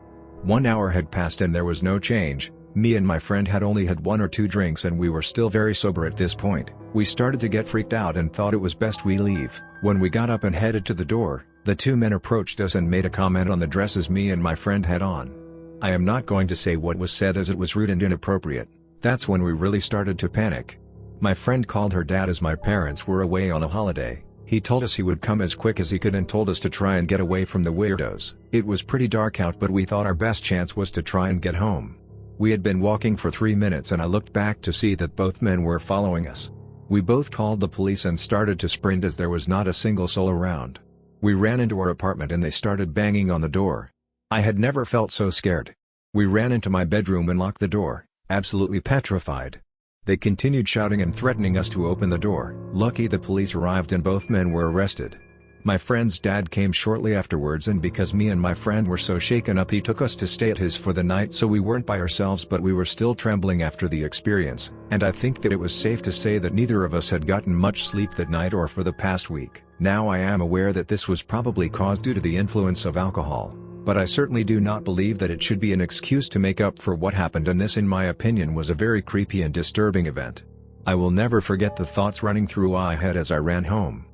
1 hour had passed and there was no change. Me and my friend had only had 1 or 2 drinks and we were still very sober at this point. We started to get freaked out and thought it was best we leave. When we got up and headed to the door, the 2 men approached us and made a comment on the dresses me and my friend had on. I am not going to say what was said as it was rude and inappropriate. That's when we really started to panic. My friend called her dad as my parents were away on a holiday. He told us he would come as quick as he could and told us to try and get away from the weirdos. It was pretty dark out, but we thought our best chance was to try and get home. We had been walking for 3 minutes and I looked back to see that both men were following us. We both called the police and started to sprint as there was not a single soul around. We ran into our apartment and they started banging on the door. I had never felt so scared. We ran into my bedroom and locked the door, absolutely petrified. They continued shouting and threatening us to open the door. Lucky the police arrived and both men were arrested. My friend's dad came shortly afterwards, and because me and my friend were so shaken up, he took us to stay at his for the night, so we weren't by ourselves, but we were still trembling after the experience, and I think that it was safe to say that neither of us had gotten much sleep that night or for the past week. Now I am aware that this was probably caused due to the influence of alcohol, but I certainly do not believe that it should be an excuse to make up for what happened, and this in my opinion was a very creepy and disturbing event. I will never forget the thoughts running through my head as I ran home.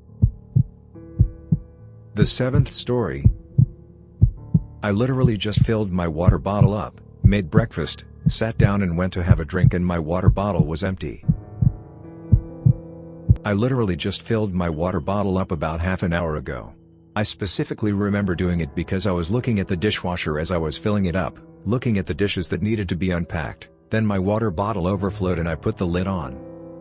The 7th story. I literally just filled my water bottle up, made breakfast, sat down and went to have a drink, and my water bottle was empty. I literally just filled my water bottle up about half an hour ago. I specifically remember doing it because I was looking at the dishwasher as I was filling it up, looking at the dishes that needed to be unpacked, then my water bottle overflowed and I put the lid on.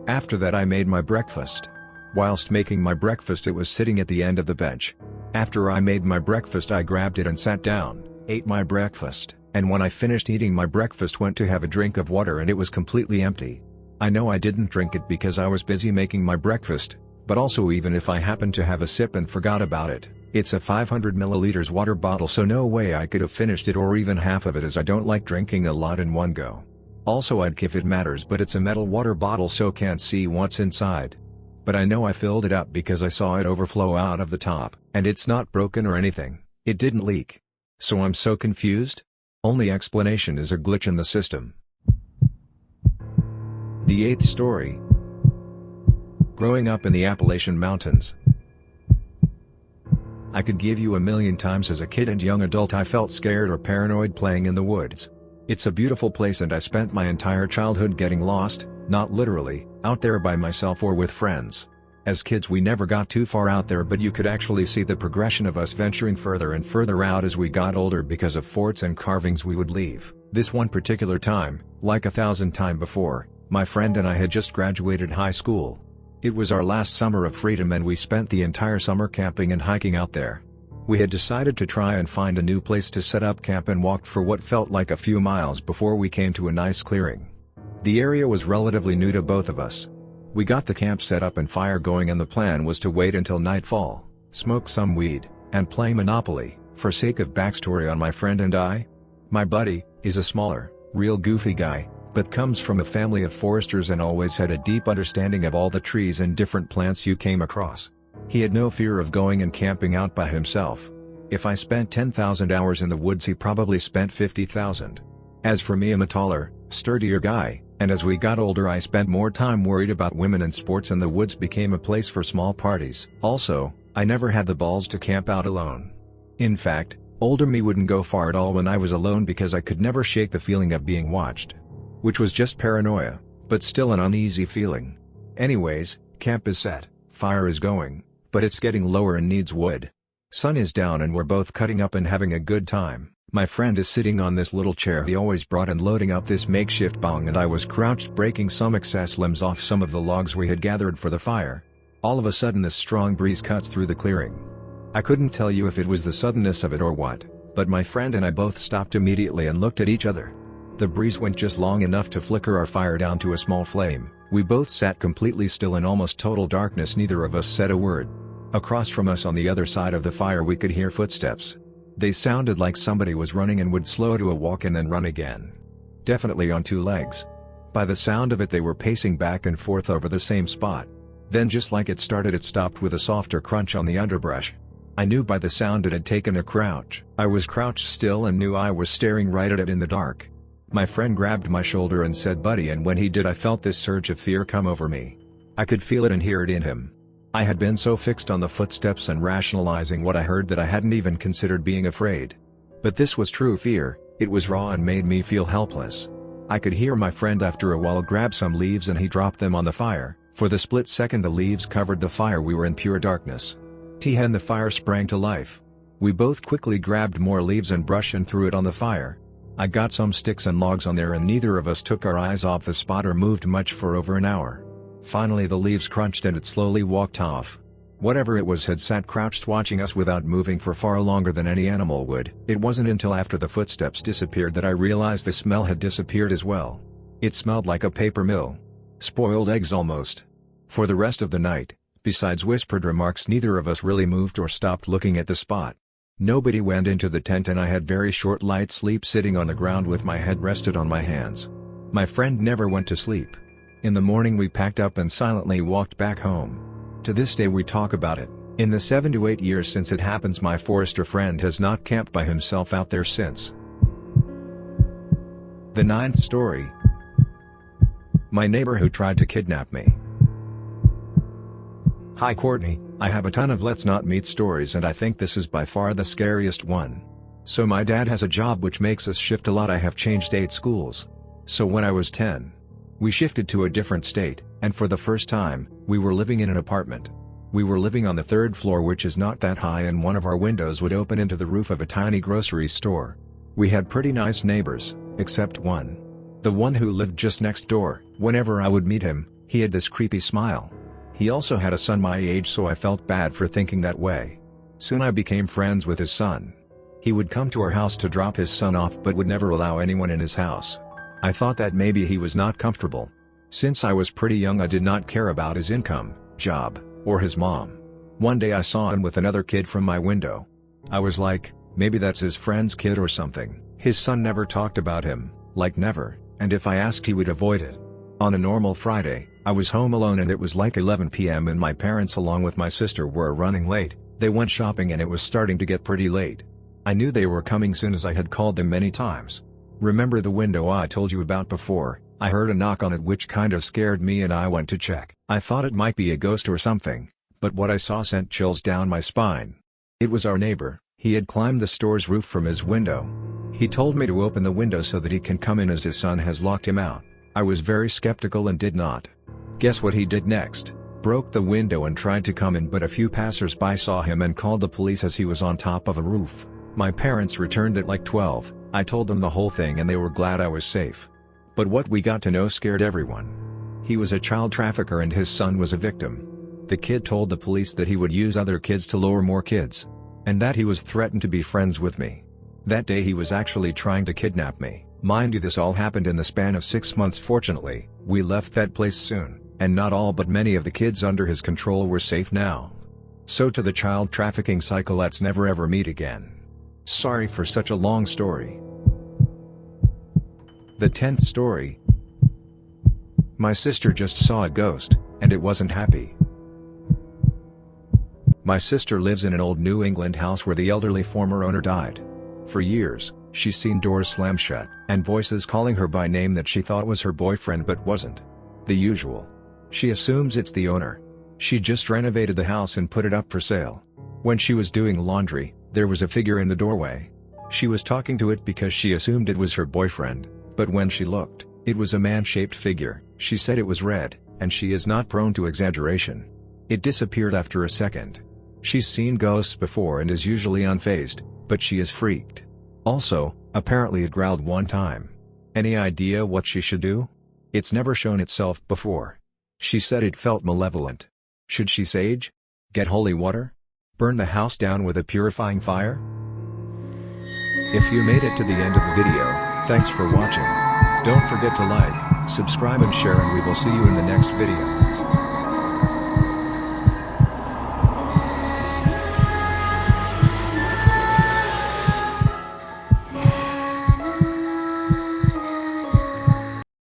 After that I made my breakfast. Whilst making my breakfast, it was sitting at the end of the bench. After I made my breakfast, I grabbed it and sat down, ate my breakfast, and when I finished eating my breakfast went to have a drink of water and it was completely empty. I know I didn't drink it because I was busy making my breakfast, but also even if I happened to have a sip and forgot about it, it's a 500 milliliters water bottle, so no way I could have finished it or even half of it, as I don't like drinking a lot in one go. Also I'd if it matters, but it's a metal water bottle so can't see what's inside. But I know I filled it up because I saw it overflow out of the top, and it's not broken or anything, it didn't leak. So I'm so confused? Only explanation is a glitch in the system. The 8th story. Growing up in the Appalachian Mountains. I could give you a million times as a kid and young adult I felt scared or paranoid playing in the woods. It's a beautiful place and I spent my entire childhood getting lost, not literally, out there by myself or with friends. As kids we never got too far out there, but you could actually see the progression of us venturing further and further out as we got older because of forts and carvings we would leave. This one particular time, like 1,000 times before, my friend and I had just graduated high school. It was our last summer of freedom and we spent the entire summer camping and hiking out there. We had decided to try and find a new place to set up camp and walked for what felt like a few miles before we came to a nice clearing. The area was relatively new to both of us. We got the camp set up and fire going, and the plan was to wait until nightfall, smoke some weed, and play Monopoly. For sake of backstory on my friend and I, my buddy is a smaller, real goofy guy, but comes from a family of foresters and always had a deep understanding of all the trees and different plants you came across. He had no fear of going and camping out by himself. If I spent 10,000 hours in the woods, he probably spent 50,000. As for me, I'm a taller, sturdier guy, and as we got older I spent more time worried about women and sports, and the woods became a place for small parties. Also, I never had the balls to camp out alone. In fact, older me wouldn't go far at all when I was alone because I could never shake the feeling of being watched. Which was just paranoia, but still an uneasy feeling. Anyways, camp is set, fire is going, but it's getting lower and needs wood. Sun is down and we're both cutting up and having a good time. My friend is sitting on this little chair he always brought and loading up this makeshift bong, and I was crouched breaking some excess limbs off some of the logs we had gathered for the fire. All of a sudden this strong breeze cuts through the clearing. I couldn't tell you if it was the suddenness of it or what, but my friend and I both stopped immediately and looked at each other. The breeze went just long enough to flicker our fire down to a small flame. We both sat completely still in almost total darkness. Neither of us said a word. Across from us on the other side of the fire we could hear footsteps. They sounded like somebody was running and would slow to a walk and then run again. Definitely on two legs. By the sound of it they were pacing back and forth over the same spot. Then just like it started, it stopped with a softer crunch on the underbrush. I knew by the sound it had taken a crouch. I was crouched still and knew I was staring right at it in the dark. My friend grabbed my shoulder and said, "Buddy," and when he did I felt this surge of fear come over me. I could feel it and hear it in him. I had been so fixed on the footsteps and rationalizing what I heard that I hadn't even considered being afraid. But this was true fear. It was raw and made me feel helpless. I could hear my friend after a while grab some leaves and he dropped them on the fire. For the split second the leaves covered the fire. We were in pure darkness. And the fire sprang to life. We both quickly grabbed more leaves and brush and threw it on the fire. I got some sticks and logs on there and neither of us took our eyes off the spot or moved much for over an hour. Finally the leaves crunched and it slowly walked off. Whatever it was had sat crouched watching us without moving for far longer than any animal would. It wasn't until after the footsteps disappeared that I realized the smell had disappeared as well. It smelled like a paper mill. Spoiled eggs almost. For the rest of the night, besides whispered remarks, neither of us really moved or stopped looking at the spot. Nobody went into the tent and I had very short light sleep sitting on the ground with my head rested on my hands. My friend never went to sleep. In the morning we packed up and silently walked back home. To this day we talk about it. In the 7 to 8 years since it happens, my forester friend has not camped by himself out there since. The 9th story. My neighbor who tried to kidnap me. Hi Courtney, I have a ton of Let's Not Meet stories and I think this is by far the scariest one. So my dad has a job which makes us shift a lot. I have changed 8 schools. So when I was 10, we shifted to a different state, and for the first time, we were living in an apartment. We were living on the 3rd floor, which is not that high, and one of our windows would open into the roof of a tiny grocery store. We had pretty nice neighbors, except one. The one who lived just next door. Whenever I would meet him, he had this creepy smile. He also had a son my age, so I felt bad for thinking that way. Soon I became friends with his son. He would come to our house to drop his son off but would never allow anyone in his house. I thought that maybe he was not comfortable. Since I was pretty young, I did not care about his income, job, or his mom. One day I saw him with another kid from my window. I was like, maybe that's his friend's kid or something. His son never talked about him, like never, and if I asked he would avoid it. On a normal Friday, I was home alone and it was like 11 p.m. and my parents along with my sister were running late. They went shopping and it was starting to get pretty late. I knew they were coming soon as I had called them many times. Remember the window I told you about before? I heard a knock on it which kind of scared me and I went to check. I thought it might be a ghost or something, but what I saw sent chills down my spine. It was our neighbor. He had climbed the store's roof from his window. He told me to open the window so that he can come in as his son has locked him out. I was very skeptical and did not. Guess what he did next? Broke the window and tried to come in, but a few passers-by saw him and called the police as he was on top of a roof. My parents returned at like 12. I told them the whole thing and they were glad I was safe. But what we got to know scared everyone. He was a child trafficker and his son was a victim. The kid told the police that he would use other kids to lure more kids. And that he was threatened to be friends with me. That day he was actually trying to kidnap me. Mind you, this all happened in the span of 6 months. Fortunately, we left that place soon, and not all but many of the kids under his control were safe now. So to the child trafficking cycle, let's never ever meet again. Sorry for such a long story. The 10th story. My sister just saw a ghost, and it wasn't happy. My sister lives in an old New England house where the elderly former owner died. For years, she's seen doors slam shut, and voices calling her by name that she thought was her boyfriend but wasn't. The usual. She assumes it's the owner. She just renovated the house and put it up for sale. When she was doing laundry, there was a figure in the doorway. She was talking to it because she assumed it was her boyfriend, but when she looked, it was a man-shaped figure. She said it was red, and she is not prone to exaggeration. It disappeared after a second. She's seen ghosts before and is usually unfazed, but she is freaked. Also, apparently it growled one time. Any idea what she should do? It's never shown itself before. She said it felt malevolent. Should she sage? Get holy water? Burn the house down with a purifying fire? If you made it to the end of the video, thanks for watching. Don't forget to like, subscribe and share, and we will see you in the next video.